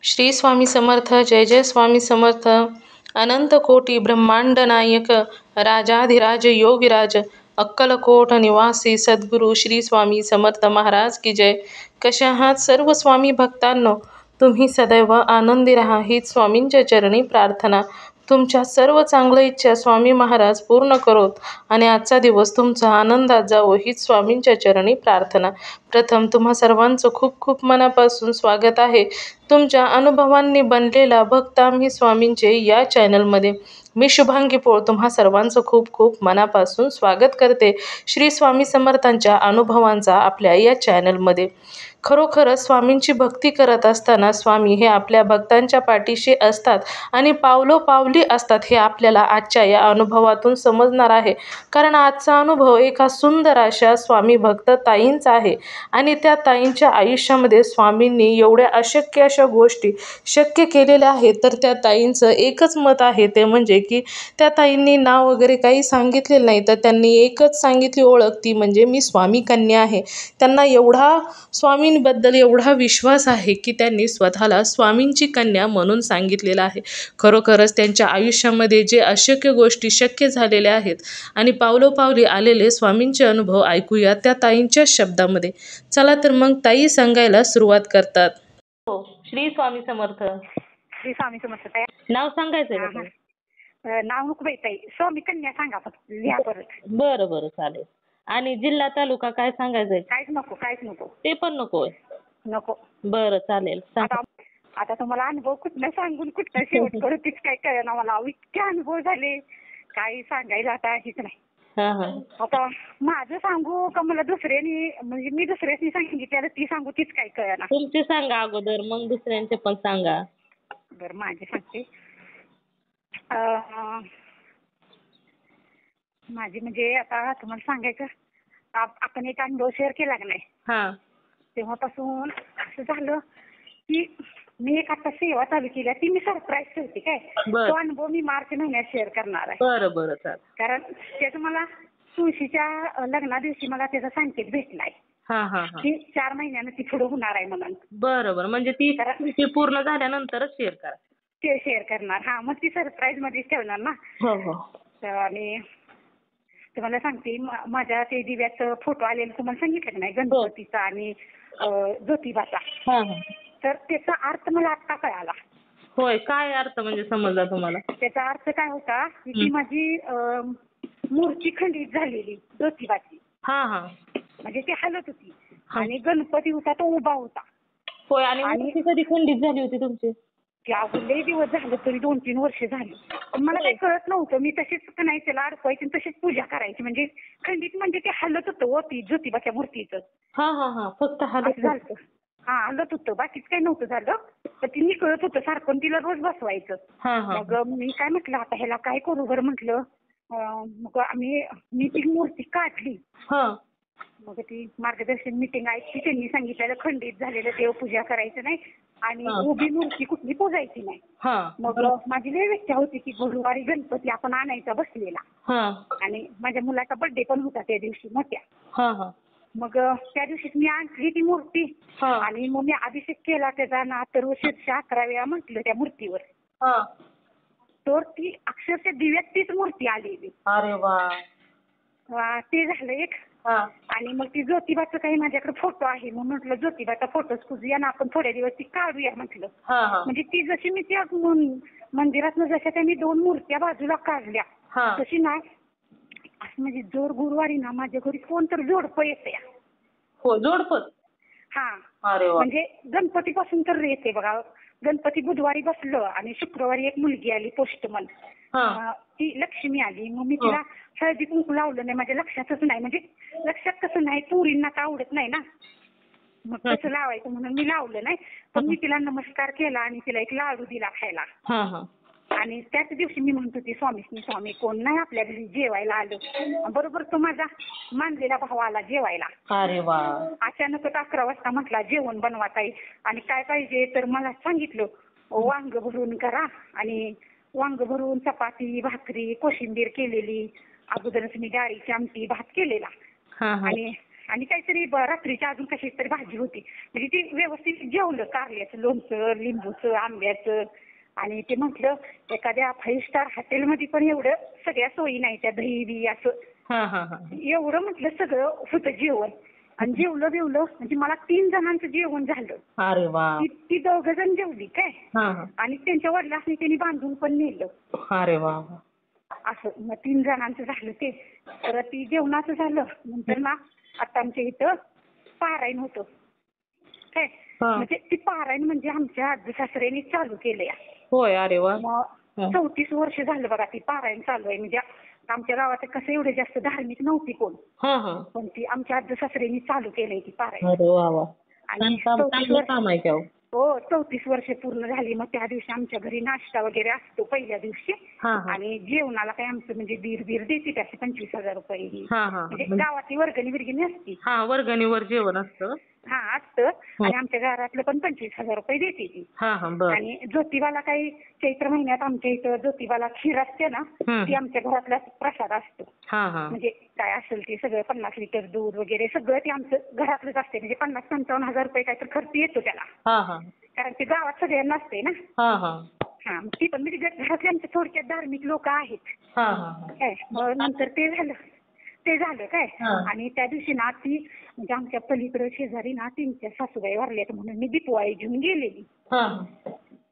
श्री स्वामी समर्थ. जय जय स्वामी समर्थ. अनंत कोटी ब्रह्मांड नायक राजाधिराज योगीराज अक्कलकोट निवासी सद्गुरू श्री स्वामी समर्थ महाराज की जय. कशा आहात सर्व स्वामी भक्तांनो? तुम्ही सदैव आनंदी राहा हीच स्वामींच्या चरणी प्रार्थना. तुमच्या सर्व चांगल्या इच्छा स्वामी महाराज पूर्ण करोत आणि आजचा दिवस तुमचा आनंदात जावो हीच स्वामींच्या चरणी प्रार्थना. प्रथम तुम्हा सर्वांचं खूप खूप मनापासून स्वागत आहे तुमच्या अनुभवांनी बनलेला भक्त आम्ही स्वामींचे या चॅनलमध्ये. मी शुभांगी पोळ तुम्हा सर्वांचं खूप खूप मनापासून स्वागत करते श्री स्वामी समर्थांच्या अनुभवांचा आपल्या या चॅनलमध्ये. खरोखरच स्वामींची भक्ती करत असताना स्वामी हे आपल्या भक्तांच्या पाठीशी असतात आणि पावलोपावली असतात हे आपल्याला आजच्या या अनुभवातून समजणार आहे. कारण आजचा अनुभव एका सुंदर अशा स्वामी भक्त ताईंचा आहे आणि त्या ताईंच्या आयुष्यामध्ये स्वामींनी एवढ्या अशक्य अशा गोष्टी शक्य केलेल्या आहेत. तर त्या ताईंचं एकच मत आहे ते म्हणजे की त्या ताईंनी नाव वगैरे काही सांगितलेलं नाही, तर त्यांनी एकच सांगितली ओळख, ती म्हणजे मी स्वामी कन्या आहे. त्यांना एवढा स्वामींबद्दल एवढा विश्वास आहे की त्यांनी स्वतःला स्वामींची कन्या म्हणून सांगितलेलं आहे. खरोखरच त्यांच्या आयुष्यामध्ये जे अशक्य गोष्टी शक्य झालेल्या आहेत आणि पावलोपावली आलेले स्वामींचे अनुभव ऐकूया त्या ताईंच्या शब्दामध्ये. चला तर मग ताई सांगायला सुरुवात करतात. हो, श्री स्वामी समर्थ. श्री स्वामी समर्थ. नाव सांगायचंय का? नाव नको बाई ताई, स्वामी कन्या सांगा फक्त, लिहा परत. बरं बरं चालेल. आणि जिल्हा तालुका काय सांगायचंय? काहीच नको, काहीच नको. ते पण नकोय? नको. बरं चालेल. आता तुम्हाला अनुभव कुठला सांगून कुठला शेवट करू तीच काय कळेना मला. इतके अनुभव झाले काही सांगायला आता हेच नाही. आता माझं सांगू का मला दुसऱ्यानी, म्हणजे मी दुसऱ्यानी सांगितल्याला ती सांगू तीच काय कळेना. तुमचे सांगा अगोदर, मग दुसऱ्यांचे पण सांगा. बरं माझे सांगते. माझी म्हणजे आता तुम्हाला सांगायचं, आपण एक अनुभव शेअर केला का नाही, तेव्हापासून असं झालं की मी एक आता सेवा चालू केली, ती मी सरप्राईज ठेवते काय. तो अनुभव मी मार्च महिन्यात शेअर करणार आहे. बरं बरं चालेल. कारण त्याचं मला तुळशीच्या लग्ना दिवशी मला त्याचा संकेत भेटलाय की 4 महिन्यानं ती पुढे होणार आहे म्हणून. बरं बरं, म्हणजे ती पूर्ण झाल्यानंतरच शेअर करा. ते शेअर करणार. मग ती सरप्राईज मध्येच ठेवणार ना. हो हो. आणि तुम्हाला सांगते, माझ्या ते दिव्याचं फोटो आलेला तुम्हाला सांगितलं की नाही, गणपतीचा आणि ज्योतिबाचा. तर त्याचा अर्थ मला आत्ता कळाला. होय, काय अर्थ म्हणजे समजला तुम्हाला? त्याचा अर्थ काय होता की ती माझी मूर्ती खंडित झालेली ज्योतिबाची. म्हणजे ती हलत होती आणि गणपती होता तो उभा होता. होय. आणि मूर्ती कधी खंडित झाली होती तुमची? लई दिवस झालं, तरी 2-3 वर्ष झाली. पण मला काही कळत नव्हतं. मी तशीच नाही त्याला अडकवायची, तशीच पूजा करायची. म्हणजे खंडित म्हणजे ते हलत होतं ती ज्योतिबाच्या मूर्तीचं. फक्त हलत झालं. हलत होतं, बाकीच काही नव्हतं झालं. तर ती निकळत होतं सारखं, तिला रोज बसवायचं. मग मी काय म्हटलं, आता ह्याला काय करू बरं म्हटलं. मग मी ती मूर्ती काढली. मग ती मार्गदर्शन मीटिंग ऐकली. त्यांनी सांगितलेलं खंडित झालेलं देव पूजा करायचं नाही आणि उभी मूर्ती कुठली पूजायची नाही. मग माझी लई इच्छा होती की गुरुवारी गणपती आपण आणायचा बसलेला. आणि माझ्या मुलाचा बर्थडे पण होता त्या दिवशी मोठ्या. मग त्या दिवशीच मी आणली ती मूर्ती आणि मग मी अभिषेक केला त्याचा ना. अथर्व शीर्ष 11 वेळा म्हटलं त्या मूर्तीवर. तर ती अक्षरशः दिव्यात तीच मूर्ती आलेली. अरे वा. ते झालं एक. आणि मग ती ज्योतिबाचं काही माझ्याकडे फोटो आहे, मग म्हटलं ज्योतिबाचा फोटोच पुजूया ना आपण थोड्या दिवस, ती काढूया म्हटलं. म्हणजे ती जशी मी त्या मंदिरात जशा त्यांनी 2 मूर्त्या बाजूला काढल्या तशी ना, असं म्हणजे जोर गुरुवारी ना माझ्या घरी कोण तर जोडपं येते. हो, जोडपं. म्हणजे गणपतीपासून तर येते बघा. गणपती बुधवारी बसलं आणि शुक्रवारी एक मुलगी आली पोस्टमन, ती लक्ष्मी आली. मग मी तिला हळदी कुंकू लावलं नाही, माझ्या लक्षातच नाही. म्हणजे लक्षात कसं नाही, पोरींना तर आवडत नाही ना, मग कसं लावायचं म्हणून मी लावलं नाही. पण मी तिला नमस्कार केला आणि तिला एक लाडू दिला खायला. आणि त्याच दिवशी मी म्हणत होती स्वामी कोण नाही आपल्या घरी जेवायला आलं. बरोबर तो माझा मानलेला भाव आला जेवायला. अरे वा. अचानकच 11 वाजता म्हटला जेवण बनवा ताई आणि काय पाहिजे तर मला सांगितलं वांग भरून करा. आणि वांग भरून चपाती भाकरी कोशिंबीर केलेली, अगोदरच मी डाळीची आमटी भात केलेला. आणि आणि काहीतरी रात्रीच्या अजून कशी तरी भाजी होती. म्हणजे ती व्यवस्थित जेवलं, कारल्याचं लोणचं, लिंबूचं, आंब्याचं. आणि ते म्हटलं एखाद्या 5 स्टार हॉटेलमध्ये पण एवढं सगळ्या सोयी नाही, त्या दही बी असं एवढं म्हटलं सगळं होतं जेवण. आणि जेवलं बिवलं म्हणजे मला 3 जणांचं जेवण झालं. अरे वा. ती 2 जण जेवली काय. आणि त्यांच्या वडिलांनी त्यांनी बांधून पण नेलं. अरे वा. असं मग 3 जणांचं झालं ते. तर ती जेवणाचं झालं. नंतर ना आता आमच्या इथं पारायण होतं काय. म्हणजे ती पारायण म्हणजे आमच्या आजी सासऱ्यांनी चालू केलंय. होय. अरे वा. मग 34 वर्ष झालं बघा ती पारायण चालू आहे. म्हणजे आमच्या गावात कसं एवढे जास्त धार्मिक नव्हती कोण, पण ती आमच्या आजी सासऱ्यांनी चालू केलंय ती पारायण. अरे वा वा. आणि 34 काम आहे की अहो. हो 34 वर्ष पूर्ण झाली. मग त्या दिवशी आमच्या घरी नाश्ता वगैरे असतो पहिल्या दिवशी. आणि जेवणाला काय आमचं म्हणजे दीर देते त्याचे 25,000 रुपये. म्हणजे गावातली वर्गणी असती. वर्गणीवर जेवण असतं. असतं. आणि आमच्या घरातलं पण 25,000 रुपये देते ती. आणि ज्योतिबाला काही चैत्र महिन्यात आमच्या इथं ज्योतिबाला खीर असते ना, ती आमच्या घरातला प्रसाद असतो. म्हणजे काय असेल ते सगळं 50 लिटर दूध वगैरे सगळं ते आमचं घरातलंच असते. म्हणजे 50-55,000 रुपये काहीतरी खर्च येतो त्याला. कारण ते गावात सगळ्यांना असते ना. ती पण म्हणजे घरातले आमच्या थोडक्यात धार्मिक लोक आहेत. मग नंतर ते झालं काय. आणि त्या दिवशी ना ती म्हणजे आमच्या पलीकडे शेजारी ना त्यांच्या सासूबाई वारल्यात म्हणून मी दीपवाळी घेऊन गेलेली.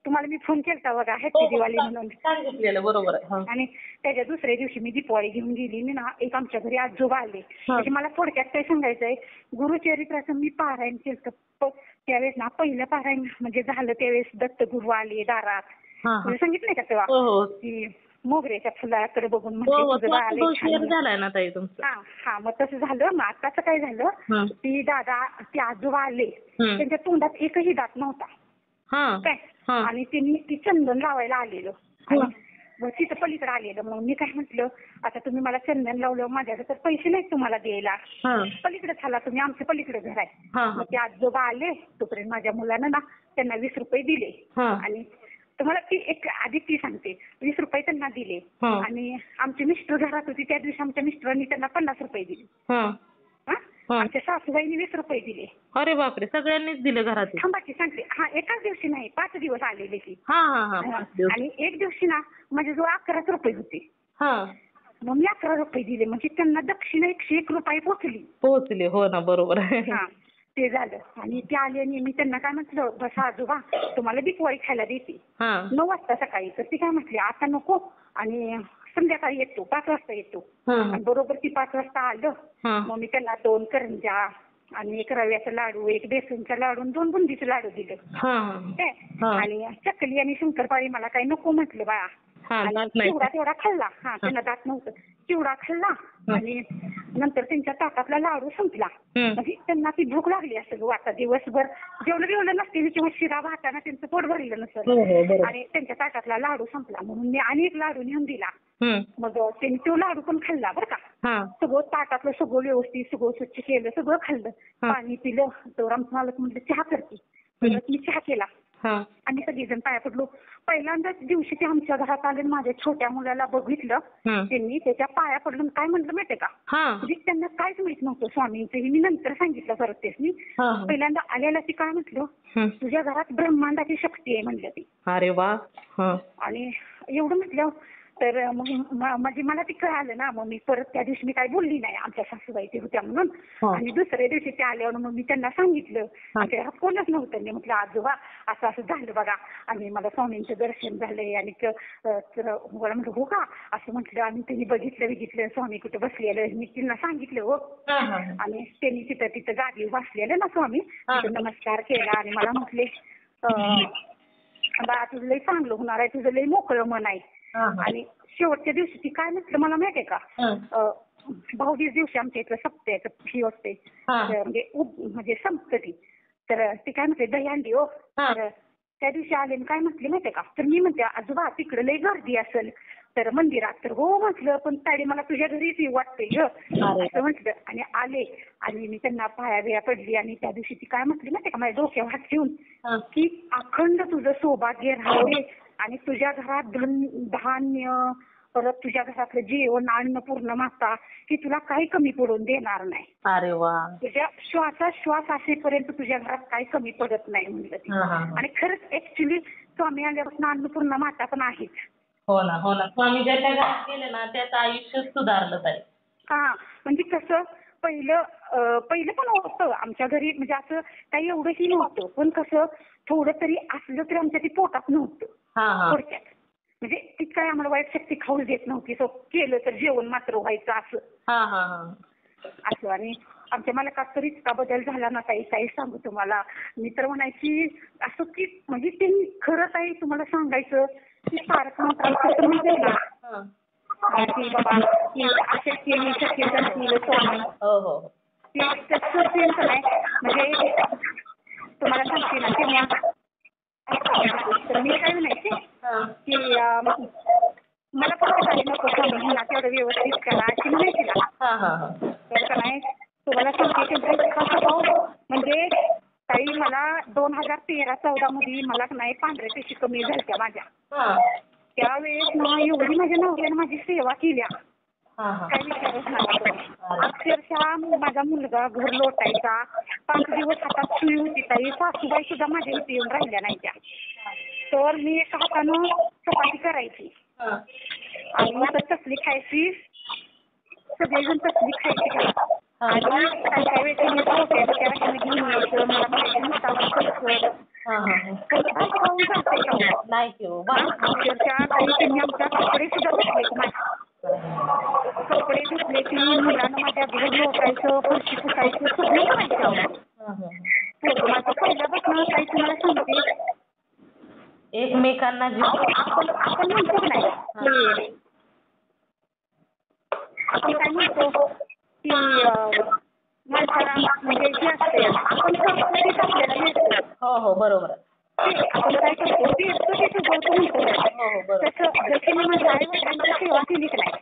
तुम्हाला मी फोन केलता बघा हॅपी दिवाळी म्हणून सांगितलेलं. बरोबर आहे. आणि त्याच्या दुसऱ्या दिवशी मी दीपवाळी घेऊन गेली. मी ना एक आमच्या घरी आजोबा आले. म्हणजे मला थोडक्यात काय सांगायचंय, गुरुचरित्राचं मी पारायण केलं. त्यावेळेस ना पहिलं पारायण म्हणजे झालं त्यावेळेस दत्तगुरु आले दारात. तुला सांगितलंय का तेव्हा की मोगऱ्याच्या फुलाकडे बघून झालाय ना ताई तुमचं. मग तसं झालं. मग आताच काय झालं, ती आजोबा आले. त्यांच्या तोंडात एकही दात नव्हता काय. आणि ती चंदन लावायला आलेलं. मग तिथं पलीकडे आलेलं. मग मी काय म्हटलं, आता तुम्ही मला चंदन लावलं, माझ्याकडे तर पैसे नाहीत तुम्हाला द्यायला, पलीकडे झाला तुम्ही, आमचं पलीकडे घर आहे. मग ते आजोबा आले. तोपर्यंत माझ्या मुलानं ना त्यांना 20 रुपये दिले. आणि तुम्हाला ती एक आधी ती सांगते, 20 रुपये त्यांना दिले. आणि आमचे मिस्टर घरात होती त्या दिवशी आमच्या मिस्टरांनी त्यांना 50 रुपये दिले. आमच्या सासूबाईंनी 20 रुपये दिले. अरे बापरे. सगळ्यांनीच दिले घरात. थांबा की सांगते. एकाच दिवशी नाही, 5 दिवस आलेले की. आणि एक दिवशी ना माझे जो 11 रुपये होते. मग मी 11 रुपये दिले. म्हणजे त्यांना दक्षिणा 101 रुपये पोहोचली. हो ना. बरोबर आहे. ते झालं. आणि ते आले आणि मी त्यांना काय म्हटलं, बस आजोबा तुम्हाला दीपवाळी खायला देते 9 वाजता सकाळी. तर ती काय म्हटली, आता नको आणि संध्याकाळी येतो, 5 वाजता येतो. आणि बरोबर ती 5 वाजता आलं. मग मी त्यांना 2 करंज्या आणि 1 रव्याचा लाडू, 1 बेसनचा लाडू, 2 बुंदीचे लाडू दिलं. आणि चकली आणि शंकरपाळी मला काही नको म्हटलं बाळा. चिवडा तेवढा खाल्ला. त्यांना दात नव्हतं. चिवडा खाल्ला. आणि नंतर त्यांच्या ताटातला लाडू संपला. म्हणजे त्यांना ती भूक लागली असेल आता दिवसभर जेवलं नसतील किंवा शिरा भाताना त्यांचं पोट भरलेलं नसेल. आणि त्यांच्या ताटातला लाडू संपला म्हणून मी आणि 1 लाडू नेऊन दिला. मग त्यांनी तो लाडू पण खाल्ला बरं का. सगळं ताटातलं सगळं व्यवस्थित सगळं स्वच्छ केलं, सगळं खाल्लं, पाणी पिलं. तर आमचं मालक म्हटलं चहा करते. मी चहा केला. आणि सगळेजण पाया पडलो. पहिल्यांदाच दिवशी ते आमच्या घरात आले. माझ्या छोट्या मुलाला बघितलं त्यांनी, त्याच्या पाया पडलं. काय म्हटलं माहितीये का, म्हणजे त्यांना काहीच माहित नव्हतं स्वामींचं. मी नंतर सांगितलं परत त्यांनी. पहिल्यांदा आल्याला ती काय म्हटलं, तुझ्या घरात ब्रह्मांडाची शक्ती आहे म्हणलं ती. अरे वा. आणि एवढं म्हटलं तर मग म्हणजे मला ते कळालं ना. मग मी परत त्या दिवशी मी काही बोलली नाही, आमच्या सासूबाई ते होत्या म्हणून. आणि दुसऱ्या दिवशी ते आल्यावर मग मी त्यांना सांगितलं. कोणच नव्हतं. मी म्हटलं आजोबा असं असं झालं बघा आणि मला स्वामींचं दर्शन झालंय. आणि मला म्हटलं हो का असं म्हटलं. आणि त्यांनी बघितलं स्वामी कुठे बसलेलं. मी त्यांना सांगितलं हो. आणि त्यांनी तिथं जागी बसलेलं ना स्वामी, तिथं नमस्कार केला. आणि मला म्हटले बा तुझं लई चांगलं होणार आहे, तुझं लई मोकळं मन आहे. आणि शेवटच्या दिवशी ती काय म्हटलं मला माहितीये का, भाऊबीज दिवशी आमच्या इथलं सप्त्याचं ही असते म्हणजे संपतं ती. तर ती काय म्हटले दहीहंडी हो. तर त्या दिवशी आले काय म्हटले माहितीये का, तर मी म्हणते आजोबा तिकडे लई गर्दी असेल तर मंदिरात. तर हो म्हटलं पण ताडी मला तुझ्या घरीच येऊ वाटते ग असं म्हटलं. आणि आले आणि मी त्यांना पाया बिया पडली. आणि त्या दिवशी ती काय म्हटली माहितीये का, माझ्या डोक्यावर हात ठेवून की अखंड तुझं सौभाग्य राहावे आणि तुझ्या घरात धान्य परत तुझ्या घरातलं जेवण अन्नपूर्ण माता की तुला काही कमी पडून देणार नाही. अरे वा. तुझ्या श्वास असेपर्यंत तुझ्या घरात काही कमी पडत नाही म्हणलं ते. आणि खरंच ऍक्च्युली स्वामी आल्यापासून अन्नपूर्णा माता पण आहेच. हो ना हो ना. स्वामी ज्याच्या घरात गेले ना त्याचं आयुष्य सुधारलं ताई. हा म्हणजे कसं पहिलं पण होतं आमच्या घरी, म्हणजे असं काही एवढंही नव्हतं, पण कसं थोडं तरी असलं तरी आमच्या ती पोटात नव्हतं थोडक्यात. म्हणजे ती काय आम्हाला वाईट शक्ती खाऊ देत नव्हती. केलं तर जेवण मात्र व्हायचं असं. असं. आणि आमच्या मालकात तर इतका बदल झाला ना ताई, काही सांगू तुम्हाला. मी तर म्हणायची असं की म्हणजे ते खरं ताई तुम्हाला सांगायचं की तारक मंत्राचं म्हणजे ना की बाबा की असे केली शक्य करतील स्वामी. ते तसं त्यांचं नाही. म्हणजे तुम्हाला सांगते ना तेव्हा तर मी काय म्हणायचे की मला फक्त काही नको स्वामी ह्यांना तेवढं व्यवस्थित करा अशी म्हणायची ना. तर का नाही तुम्हाला सांगते त्यांचा इतका स्वभाव म्हणजे ताई मला 2013-14 मध्ये मला नाही पांढऱ्या पेशी कमी झाल्या माझ्या. त्यावेळेस ना एवढी माझ्या नवऱ्याने माझी सेवा केल्या काय विचारच नका तुम्ही. अक्षरशः माझा मुलगा घर लोटायचा. 5 दिवस हातात सुई होती ताई. सासूबाई सुद्धा माझ्या इथे येऊन राहिल्या नाही त्या. तर मी एका हातानं चपाती करायची आणि तसली खायची. सगळेजण तसली खायची घरात. आणि काही वेळेस मी छोट्या घेऊन यायचं. मला म्हणायचं नुसता खाऊन चालतंय का नाही. अक्षरशः ताई त्यांनी आमच्या कपडे सुद्धा धुतलेत माझे. कपडे धुतले की मुलानं माझ्या घर लोटायचं, फरशी पुसायचं सगळं करायचं. माझं पहिल्यापासून काही तुम्हाला सांगते एकमेकांना आपण म्हणतो की नाही आपण काय म्हणतो की माणसाला म्हणजे जे असते आपण करतो तेच आपल्याला मिळतं. हो बरोबर. आपण काय करतो ते सुचवतो म्हणतो. तसं जशी मी माझ्या आई वडिलांची सेवा केली की नाही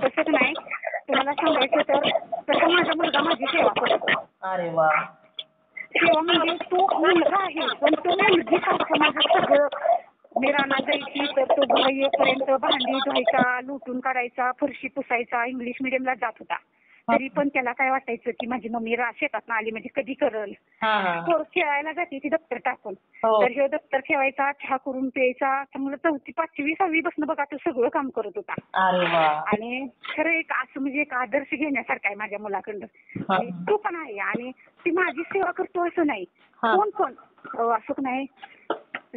तसंच नाही तुम्हाला सांगायचं तर तसं माझा मुलगा माझी सेवा करतो. अरे वा. सेवा म्हणजे तो मुलगा आहे पण तो मुलगी सारखं माझं सगळं. मी रानात जायची तर तो घर येईपर्यंत भांडी धुवायचा, लुटून काढायचा, फरशी पुसायचा. इंग्लिश मिडियमला जात होता तरी पण त्याला काय वाटायचं की माझी मम्मी शेतात आली म्हणजे कधी करल. खेळायला जाते ती दप्तर टाकून. तर हे दप्तर ठेवायचा, चहा करून प्यायचा. चांगलं 4वी 5वी 6वी बसणं बघा तो सगळं काम करत होता. आणि खरं एक असं म्हणजे एक आदर्श घेण्यासारखं आहे माझ्या मुलाकडं. तो पण आहे आणि ती माझी सेवा करतो असं नाही. कोण पण असं नाही.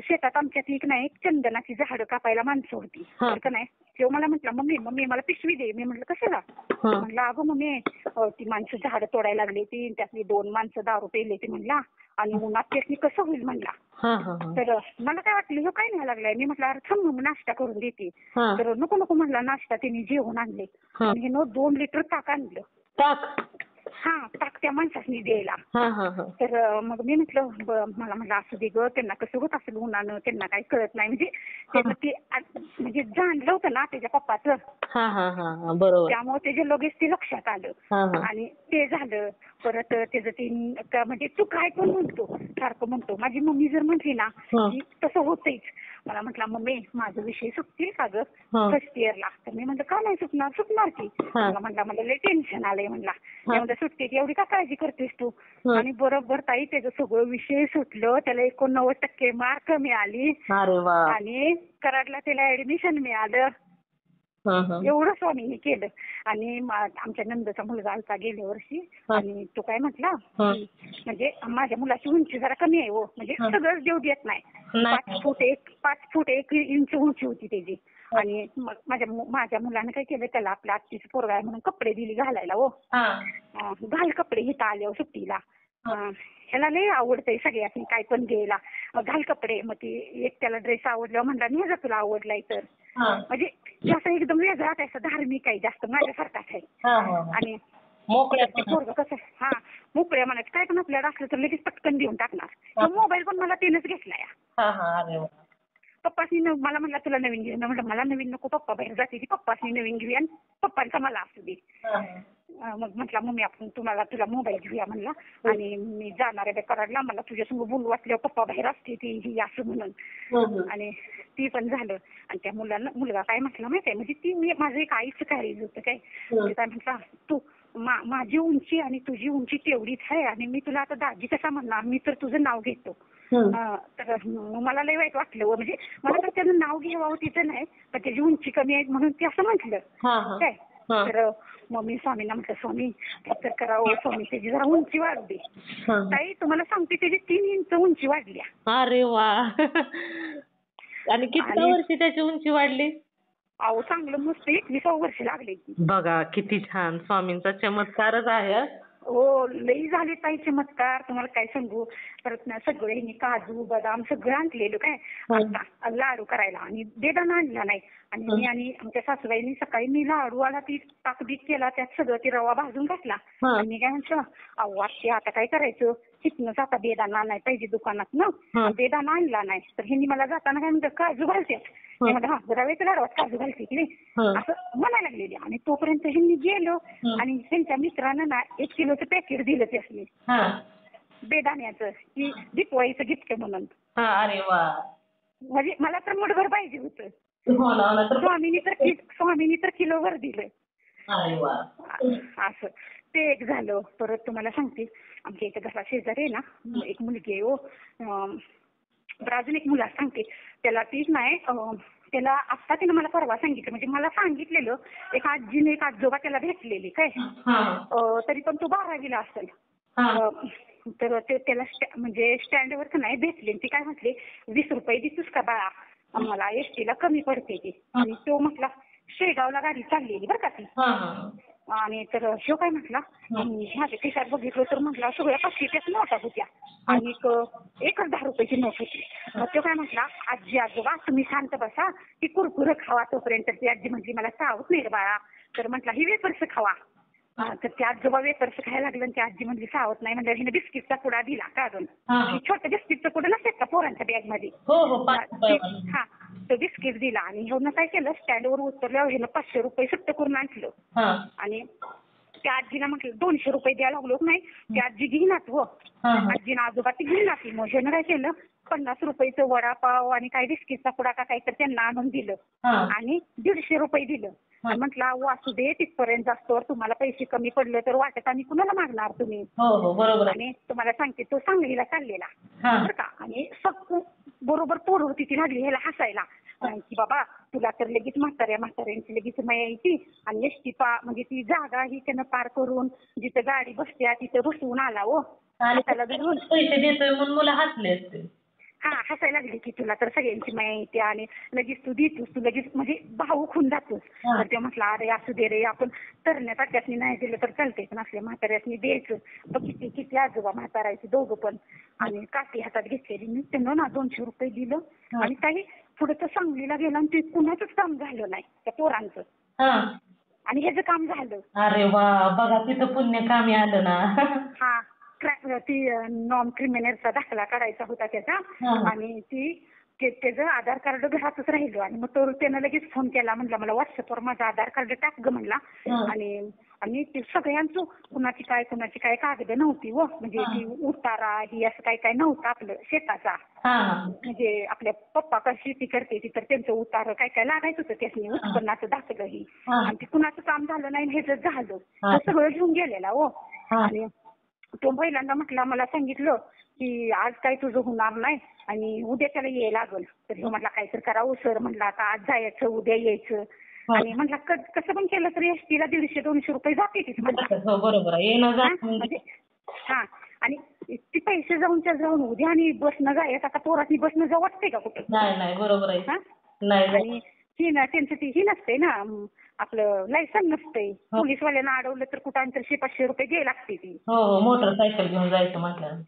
शेतात आमच्यात एक नाही चंदनाची झाडं कापायला माणसं होती. तर का नाही तेव्हा मला म्हटलं मम्मी मला पिशवी दे. मी म्हटलं कशाला. म्हटलं अगं मम्मी ती माणसं झाडं तोडायला लागली ती त्यातली 2 माणसं दारू पेले ती म्हणला आणि उन्हात त्यातली कसं होईल म्हणला. तर मला काय वाटलं हे काय नाही लागलाय. मी म्हटलं अरे थांब मग नाश्ता करून देते. तर नको म्हणला नाश्ता त्यांनी जेवण आणले आणि हे 2 लिटर ताक आणलं. ताक त्या माणसाने द्यायला. तर मग मी म्हटलं मला म्हटलं असं दे ग त्यांना कसं होत असेल उन्हानं त्यांना काही कळत नाही. म्हणजे त्यांना ते म्हणजे जाणलं होतं ना त्याच्या पप्पाचं. बरोबर. त्यामुळे त्याच्या लगेच ते लक्षात आलं आणि ते झालं. परत त्याचं ते म्हणजे तू काय पण म्हणतो सारखं म्हणतो. माझी मम्मी जर म्हटली ना की तसं होतंच. मला म्हटलं मम्मी माझा विषय सुटतील का ग फर्स्ट इयरला. तर मी म्हटलं का नाही सुटणार की. मला लय टेन्शन आलंय म्हणला. म्हणजे सुटते एवढी का काळजी करतेस तू. आणि बरोबर ताई त्याचं सगळं विषय सुटलं. त्याला 89% मार्क मिळाली आणि कराडला त्याला ऍडमिशन मिळालं. एवढं स्वामींनी केलं. आणि आमच्या नंदचा मुलगा आलता गेल्या वर्षी आणि तो काय म्हटला म्हणजे माझ्या मुलाची उंची जरा कमी आहे म्हणजे सगळंच देऊ देत नाही. 5 फूट 1 इंच उंची होती त्याची. आणि माझ्या मुलानं काय केलं त्याला आपल्या आत्तीचं पोरगा आहे म्हणून कपडे दिली घालायला. घाल कपडे इथं आल्यावर सुट्टीला. ह्याला लय आवडतंय सगळ्यांनी काय पण घ्यायला. घाल कपडे. मग ती एक त्याला ड्रेस आवडला म्हणला नाही जा तुला आवडलाय तर. म्हणजे जास्त एकदम वेगळा त्याचा धार्मिक आहे जास्त माझ्यासारखाच आहे. आणि पोरगं कसं मोकळ्या म्हणायचं काय पण आपल्याला असलं तर लगेच पटकन देऊन टाकणार. मोबाईल पण मला त्यानंच घेतलाय. पप्पासनी मला म्हटलं तुला नवीन घेऊन. म्हटलं मला नवीन नको पप्पा बाहेर जाते ती पप्पासनी नवीन घेऊया आणि पप्पांचा मला असू दे. मग म्हटला मम्मी आपण तुला मोबाईल घेऊया म्हणला आणि मी जाणार आहे कराडला, मला तुझ्यासंग बोलू वाटल्यावर पप्पा बाहेर असते ती ही असं म्हणून. आणि ती पण झालं. आणि त्या मुलगा काय म्हटला माहितीये, म्हणजे ती माझं एक आईचं कार्य होतं काय. ते काय म्हटला, तू माझी उंची आणि तुझी उंची तेवढीच आहे आणि मी तुला आता दाजी कसा म्हणणार, मी तर तुझं नाव घेतो. तर मला लय वाईट वाटलं. म्हणजे मला तर त्यानं नाव घ्यावं तिचं नाही, पण त्याची उंची कमी आहे म्हणून ते असं म्हटलं काय. तर मग मी स्वामींना म्हटलं, स्वामी तर करावं स्वामी, त्याची जरा उंची वाढली. ताई तुम्हाला सांगते त्याची 3 इंच उंची वाढली. अरे वा. आणि किती वर्षी त्याची उंची वाढली? अहो चांगलं मस्त 21 वर्ष लागले. बघा किती छान, स्वामींचा चमत्कारच आहे. हो लई झाले ताई चमत्कार, तुम्हाला काय सांगू. परत ना सगळे ह्यांनी काजू बदाम सगळं आणलेलं काय आता लाडू करायला, आणि बेदाणा आणला नाही. आणि मी आणि आमच्या सासूबाईंनी सकाळी मी लाडूवाला ती ताकबीत केला, त्यात सगळं ती रवा भाजून घातला. आणि मी काय म्हटलं, अहो आत्या आता काय करायचं, तिथनंच आता बेदाणा नाही पाहिजे दुकानात ना. बेदाणा आणला नाही तर ह्यांनी मला जाताना काय म्हणतात, काजू घालतात. मी म्हटलं हा रव्याच्या लाडवात काजू घालते की नाही असं म्हणायला लागलेली. आणि तोपर्यंत ह्यांनी गेलो आणि त्यांच्या मित्रानं ना 1 किलोचं पॅकेट दिलं त्यासनी बेदाण्याचं, की दिपवाळीचं गिफ्ट म्हणून. अरे वा. म्हणजे मला तर मुठभर पाहिजे होतं. स्वामीनी तर किलोभर दिलं. असं ते एक झालं. परत तुम्हाला सांगते, आमच्या इथे घरा शेजारी आहे ना एक मुलगी आहे हो, अजून एक मुला सांगते त्याला, तीच नाही त्याला आत्ता तिनं मला परवा सांगितलं, म्हणजे मला सांगितलेलं एक आजीने एक आजोबा त्याला भेटलेली काय, तरी पण तो 12वीला असेल. तर ते त्याला म्हणजे स्टँडवर नाही भेटले. ती काय म्हटली, 20 रुपये देतोस का बाळा, मला एसटीला कमी पडते ती. आणि तो म्हटला शेगावला गाडी चाललेली बरं का ती. आणि तर ह्यो काय म्हटला, माझ्या खिशात बघितलं तर म्हटला सगळ्या 500च्याच नोटा होत्या आणि एकच 10 रुपयाची नोट होती. मग तो काय म्हटला, आजी आजोबा तुम्ही शांत बसा, ती कुरकुरं खावा तोपर्यंत. ती आजी म्हटली मला चावत नाही रे बाळा. तर म्हटला ही वेफर्स खावा. तर त्या आजोबा वेफर्स खायला लागलं आणि ती आजी म्हटली सावत नाही. म्हणजे हिने बिस्किटचा पुडा दिला काढून. छोटं बिस्किटचं पुडा नसतात का पोरांच्या बॅग मध्ये, हा तो बिस्किट दिला. आणि ह्यानं काय केलं, स्टँडवर उतरल्यावर ह्यानं 500 रुपये सुट्ट करून आणलं. आणि त्या आजीला म्हटलं 200 रुपये द्यायला लागलो नाही, ती आजी घेईनात हो. आजीनं आजोबा ती घेईनात. मग ह्यानं काय केलं, 50 रुपयाचं वडापाव आणि काय बिस्किटचा पुडा का काही तर त्यांना आणून दिलं. आणि 150 रुपये दिलं. म्हटलं वासू दे, तिथपर्यंत असतो, तुम्हाला पैसे कमी पडले तर वाटत आणि कुणाला मागणार तुम्ही. आणि तुम्हाला सांगते तो सांगलीला चाललेला बरं का. आणि बरोबर पोर होती ती लागली ह्याला हसायला, की बाबा तुला तर लगेच म्हाताऱ्यांची लगेच माया यायची. आणि एसटी म्हणजे ती जागा ही त्यानं पार करून जिथं गाडी बसत्या तिथं बसवून आला हो. त्याला धरून पैसे देतोय म्हणून मुलं हसले असते. हसायला लागली की तुला तर सगळ्यांची माया येते आणि लगेच तू देतोस, तू लगेच म्हणजे भावूक होऊन जातोस. तर ते म्हटलं अरे असू दे रे, आपण तरण्या ताट्यासनी नाही दिलं तर चालतंय, पण असल्या म्हाताऱ्यासनी द्यायचं. बघ किती आजोबा म्हातारायचे दोघं पण. आणि काठी हातात घेतलेली मी त्यांना ना 200 रुपये दिलं. आणि काही पुढे तर सांगलीला गेला आणि ते कुणाचंच काम झालं नाही त्या पोरांचं, आणि ह्याचं काम झालं. अरे वा, बघा तिथं पुण्य कामी आलं ना. ती नॉन क्रिमिनलचा दाखला काढायचा होता त्याचा. आणि त्याचं आधार कार्ड घरातच राहिलं. आणि मग तो त्यानं लगेच फोन केला, म्हणला मला व्हॉट्सअपवर माझं आधार कार्ड टाक ग म्हणला. आणि ते सगळ्यांचं कुणाची काय कागद नव्हती व, म्हणजे ती उतारा ही असं काय नव्हतं आपलं शेताचा. म्हणजे आपल्या पप्पा का शेती करते ती, तर त्यांचं उतार काय लागायचं होतं त्यासनी, उत्पन्नाचं दाखलं ही. आणि ते कुणाचं काम झालं नाही, हेच झालं. सगळं घेऊन गेलेला हो. आणि तो पहिल्यांदा म्हटला, मला सांगितलं की आज काय तुझं होणार नाही आणि उद्या त्याला यायला लागल. तर हे म्हटलं काहीतरी करावं सर, म्हटलं आता आज जायचं उद्या यायचं. आणि म्हटलं कसं पण केलं तरी एसटीला 150-200 रुपये जाते तिथे बरोबर म्हणजे. आणि ती पैसे जाऊन उद्या आणि बसनं जायचं, आता पोरांनी बसनं जाऊ वाटते का कुठे. नाही बरोबर आहे. आणि त्यांचं ही नसते ना, आपलं लायसन नसते. पोलीसवाल्यांना अडवलं तर कुठं 500 रुपये घ्यायला लागते ती. मोटरसायकल घेऊन जायचं म्हटलं.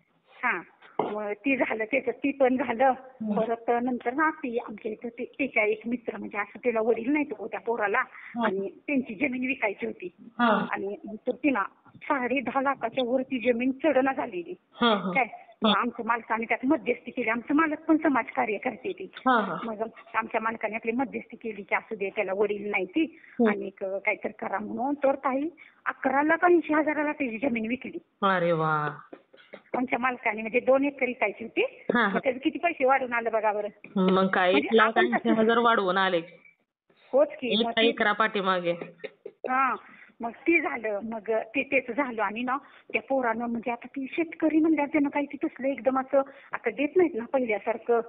मग ती झालं त्याचं, ती पण झालं. परत नंतर ना ती आमच्या इथं त्याच्या एक मित्र, म्हणजे असं त्याला वडील नाही तो त्या पोराला, आणि त्यांची जमीन विकायची होती. आणि तर तिला 10.5 लाखाच्या वरती जमीन चढना झालेली काय. आमच्या मालकाने त्यात मध्यस्थी केली. आमचं मालक पण समाजकार्य करते ती. मग आमच्या मालकाने आपली मध्यस्थी केली की असू दे, त्याला वडील नाही ती आणि काहीतरी करा म्हणून. तर ताई 11,80,000 त्याची जमीन विकली. अरे वा. आमच्या मालकाने, म्हणजे 2 एकर विकायची होती. त्याचे किती पैसे वाढून आलं बघा बरं. मग काय 1,80,000 वाढवून आले. होच की. एका एकरा पाठीमागे. हा. मग ते झालं. मग तेच झालं. आणि ना त्या पोरानं, म्हणजे आता ती शेतकरी म्हणल्यावर त्यानं काही तसलं एकदम असं आता देत नाहीत ना पहिल्यासारखं,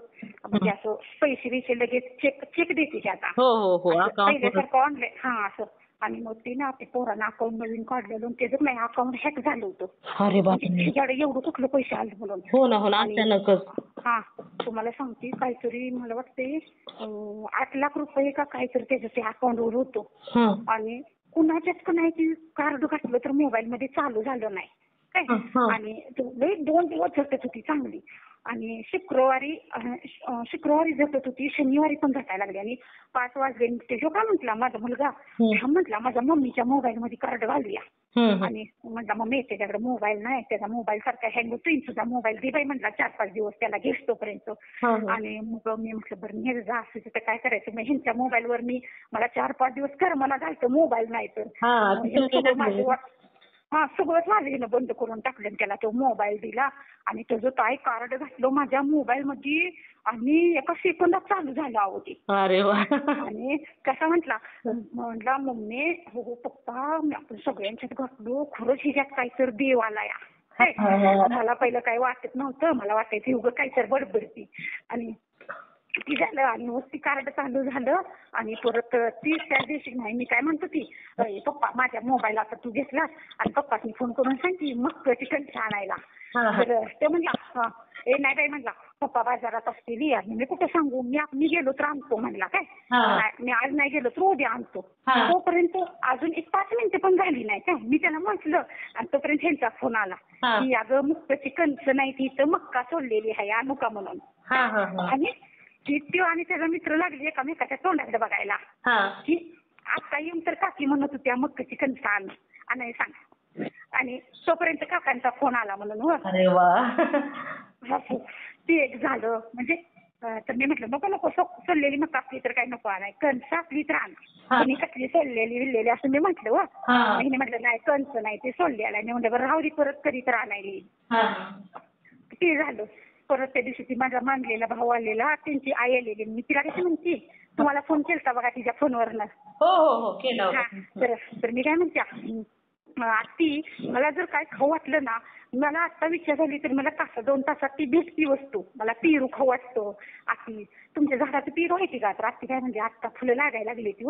म्हणजे असं पैसे लगेच चेक देते की आता. पहिल्यासारखं ऑनलाईन असं. आणि मग ते ना ते पोरानं अकाउंट नवीन काढलेलं आणि त्याचं नाही अकाउंट हॅक झालं होतं. अरे बापरे. त्याच्याकडे एवढं कुठलं पैसे आले म्हणून. हो ना अचानकच. तुम्हाला सांगते काहीतरी मला वाटते 8 लाख रुपये का काहीतरी त्याचं ते अकाउंटवर होतं. आणि कुणाच्याच का नाही ती कार्ड घातलं तर मोबाईल मध्ये चालू झालं नाही काय. आणि 2 दिवस झटत होती चांगली. आणि शुक्रवारी झटत होती, शनिवारी पण झटायला लागली. आणि 5 वाजले ते का म्हटला माझा मुलगा, म्हटला माझ्या मम्मीच्या मोबाईल मध्ये कार्ड घालूया. आणि म्हटलं मम्मी त्याच्याकडे मोबाईल नाही, त्याचा मोबाईल सारखा हँग होतो, तुझा मोबाईल दे बाई म्हटला 4-5 दिवस त्याला घेस तोपर्यंत. आणि मग मी म्हटलं बरं नेर जा असं तर काय करायचं. मग ह्यांच्या मोबाईलवर मला 4-5 दिवस कर मला घालतं मोबाईल नाही तर. सगळंच माझं बंद करून टाकलं. त्याला तो मोबाईल दिला आणि त्याचं काय कार्ड घातलं माझ्या मोबाईल मध्ये आणि एका सेकंदात चालू झालं अहो ते. अरे वा. आणि कसा म्हटला मम्मी हो पप्पा आपण सगळ्यांच्यात घातलो, खरंच हिच्यात काहीतरी देव आला या. मला पहिलं काही वाटत नव्हतं, मला वाटायचं उगं काहीतरी बडबडती. आणि ती झालं आणि मग ती कार्ड चालू झालं. आणि परत त्या दिवशी नाही मी काय म्हणतो ती पप्पा माझ्या मोबाईल आता तू घेतलास आणि पप्पानी फोन करून सांग की मग चिकन आणायला. तर ते म्हणला नाही बाई म्हणला पप्पा बाजारात असतील आणि मी कुठं सांगू, मी गेलो तर आणतो म्हणला काय. मी आज नाही गेलो तर उद्या आणतो. तोपर्यंत अजून 5 मिनिटं पण झाली नाही काय. मी त्याला म्हटलं आणि तोपर्यंत ह्यांचा फोन आला की अगं मुक्त चिकनचं नाही ती तर मक्का सोडलेली आहे आणू का म्हणून. आणि ती आणि त्याचा मित्र लागले एकामेकाच्या तोंडाकडे बघायला की आता येऊन तर काकी म्हणत होत्या मग चिकन आणाय सांग. आणि तोपर्यंत काकांचा फोन आला म्हणून. अरे वा. ते एक झालं. म्हणजे तर मी म्हटलं नको सोललेली मग असली तर काय नको आणाय, कणसं असली तर आण. आणि कसली सोललेली विरलेली असं मी म्हटलं. हिने म्हटलं नाही कणसं नाही ते सोललेलं. मी म्हटलं बरं राहू दे परत कधी तर आणायला. ते झालं. परत त्या दिवशी ती माझा मानलेला भाऊ आलेला, त्यांची आई आलेली. मी तिला कशी म्हणते तुम्हाला फोन केलता बघा तिच्या फोनवरनं. हो केला. तर मी काय म्हणते आत्ती मला जर काय खाऊ वाटलं ना, मला आता विचार झाली तर मला 1-2 तासात ती भेटती वस्तू. मला पेरू खाऊ वाटतो. आत्ती तुमच्या झाडाचं पेरू आहे का. तर आत्ती काय म्हणजे आता फुलं लागायला लागली ती.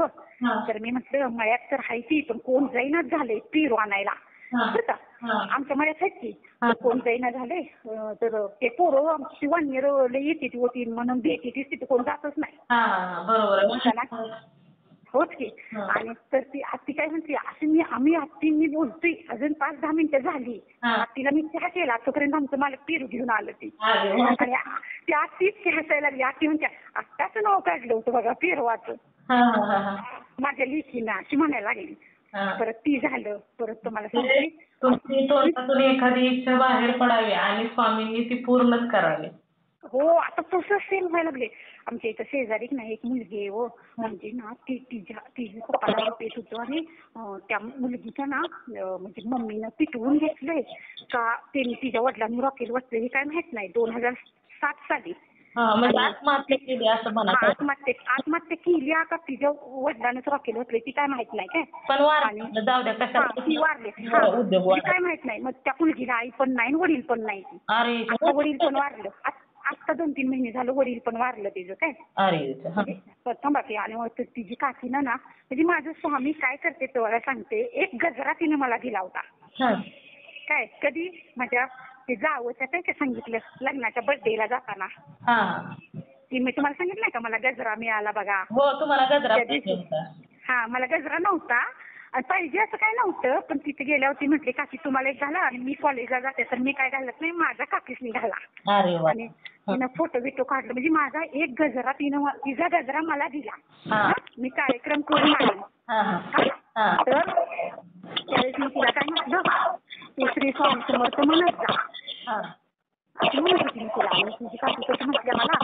तर मी म्हटलं मळ्यात तर आहे ती पण कोण जाईनाच झालंय पेरू आणायला. आमच्या मळ्यात आहेत की कोण जाईना झाले. तर ते पोरं आमची वाणीर येते ती होती म्हणून भेटी तिथे कोण जातच नाही. बरोबर. होच की. आणि तर ती आत्ती काय म्हणते असं मी बोलतोय अजून 5-10 मिनिटं झाली. आत्तीला मी चहा केला तोपर्यंत आमचं मालक पेरू घेऊन आलं ती. आणि ती आत्तीच हसायला लागली. आत्ती म्हणते आत्ताचं नाव काढलं होतं बघा पेरवाचं माझ्या लेकीनं अशी म्हणायला लागली. परत ती झालं. परत तुम्हाला सांगते तुमची तोंडातून एखादी इच्छा बाहेर पडावी आणि स्वामींनी ती पूर्णच करावी. हो आता तसं सेम व्हायला लागले. आमच्या इथं शेजारी नाही एक मुलगी आहे म्हणजे ना तिच्या पप्पाला पेट होतं आणि त्या मुलगीच्या ना म्हणजे मम्मीनं पिटवून घेतलंय का त्यांनी तिच्या वडिलांनी रॉकेल वाटलं हे काय माहित नाही. 2007 साली आत्महत्या केली असं म्हणा. आत्महत्या केली का तिच्या वडिलांनाच रॉकेल वाटले ती काय माहित नाही काय. पण जाऊ द्या ती वारले काय माहित नाही. मग त्या मुलगीला आई पण नाही वडील पण नाही. आता वडील पण वारलं. आता 2-3 महिने झालं वडील पण वारलं तिचं काय. थांबा की. आणि मग तिची काकीनं ना म्हणजे माझं स्वामी काय करते तुम्हाला सांगते एक गजरा तिने मला दिला होता काय. कधी माझ्या ते जावंच काय का सांगितलं लग्नाच्या बर्थडेला जाताना ती मी तुम्हाला सांगितलं का मला गजरा मिळाला बघा. हो तुम्हाला गजरा. मला गजरा नव्हता आणि पाहिजे असं काय नव्हतं. पण तिथे गेल्यावर ती म्हटली काकी तुम्हाला एक घाला आणि मी कॉलेजला जाते तर मी काय घालत नाही माझ्या काकीसनी घाला. आणि तिनं फोटो बिटो काढलं म्हणजे माझा एक गजरा तिचा गजरा मला दिला. मी कार्यक्रम करून आले. तर त्यावेळेस मी तिला काय म्हटलं तू श्री स्वामी समर्थ म्हणत जा. असं म्हणत होती मी तिला. आणि तुझी काकी कशी म्हटल्या मला,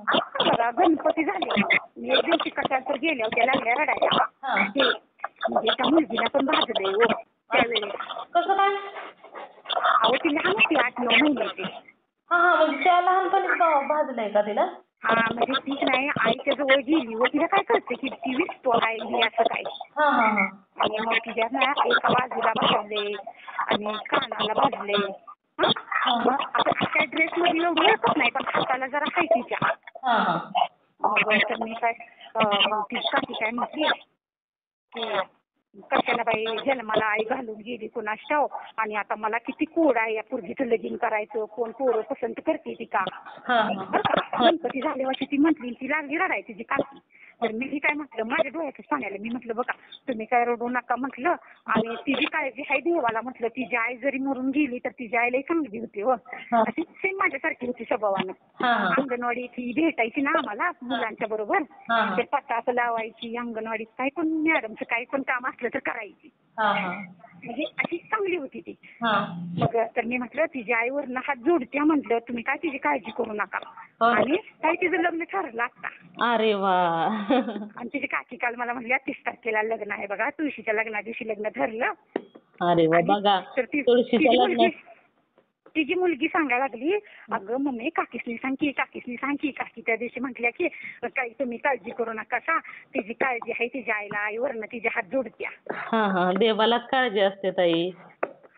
आता बघा गणपती झाले, मी एक दिवशी कशाला तर गेल्या होत्या, लागल्या रडायला. ते म्हणजे त्या मुलगीला पण भाजलंय हो त्यावेळेला. कसं काय? अहो ती लहान होती 8-9 महिन्याची. हा हा, म्हणजे त्या लहानपणीच भाजलंय का तिला? हा म्हणजे ती नाही आईच्या जवळ गेली व तिला काय कळते की ती विकतो आहे ही असं काय. हा हा हा. आणि मग तिच्या ना एका बाजूला भाजले आणि कानाला भाजले. मग आता काय ड्रेस मध्ये एवढं ओळखत नाही, पण हाताला जरा हाय तिच्या. हा हा. मग तर मी काय मग ती काकी काय म्हटली की कशाला बाई जन्माला आई घालून गेली कुणास ठाव, आणि आता मला किती कोड आहे या पोरगीचं लगीन करायचं, कोण पोरं पसंत करते ती का. बरं का गणपती झाल्यावर ती म्हटली, ती लागली रडायची तिची काकी. तर मी काय म्हटलं, माझ्या डोळ्यातच पाण्याला मी म्हटलं बघा तुम्ही काय रडू नका म्हटलं, आणि तिची काळजी आहे देवाला म्हटलं. तिची आई जरी मरून गेली तर तिची आईलाही चांगली होती हो, अशी सेम माझ्यासारखी होती स्वभावानं. अंगणवाडी ती भेटायची ना आम्हाला मुलांच्या बरोबर, ते पत्ता असं लावायची अंगणवाडीत, काही पण मॅडमचं काही पण काम असलं तर करायची. म्हणजे अशी चांगली होती ती. मग तर मी म्हटलं तिच्या आईवरनं हात जोडत्या म्हटलं, तुम्ही काय तिची काळजी करू नका. आणि काय तिचं लग्न ठरलं आता. अरे वा. आणि तिची काकी काल मला म्हणल्या 30 तारखेला लग्न आहे बघा, तुळशीच्या लग्ना दिवशी लग्न ठरलं. अरे वा बघा. तर तिची मुलगी सांगायला लागली, अगं मम्मी काकीसनी सांग की, काकीसनी सांग की. काकी त्या दिवशी म्हटल्या की काही तुम्ही काळजी करू नका का, तिची काळजी आहे तिच्या आईला, आईवरनं तिचे हात जोडत्या. हा हा, देवालाच काळजी असते ताई.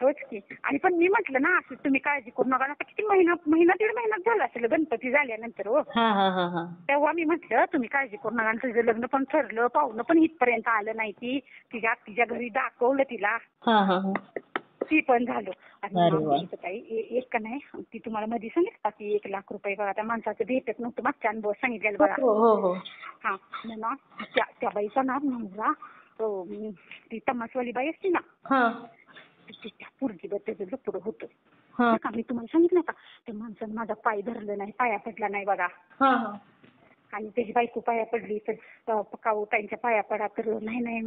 होच की. आणि पण मी म्हटलं ना असं तुम्ही काळजी करू नका. आता किती महिना 1.5 महिना झाला असेल गणपती झाल्यानंतर हो. तेव्हा मी म्हटलं तुम्ही काळजी करू नका. आणि तुझं लग्न पण ठरलं, पाहुणं पण इथपर्यंत आलं नाही, ती तिच्या घरी दाखवलं तिला, ती पण झालं. आणि काही एक का नाही ती तुम्हाला मध्ये सांगितलं की 1 लाख रुपये बघा त्या माणसाचं भेटत नव्हतं, मागच्या अनुभव सांगितलेलं बघा. हा ना त्या बाईचा ना नवरा ती तमासवाली बाई असते ना, त्या पोरगीबद्दल लफडं होतं. मी तुम्हाला सांगितलं का त्या माणसानं माझा पाय धरलं नाही, पाया पडला नाही बघा. आणि त्याची बायको पाया पडली तर काऊ ताईंच्या पाया पडा, तर नाही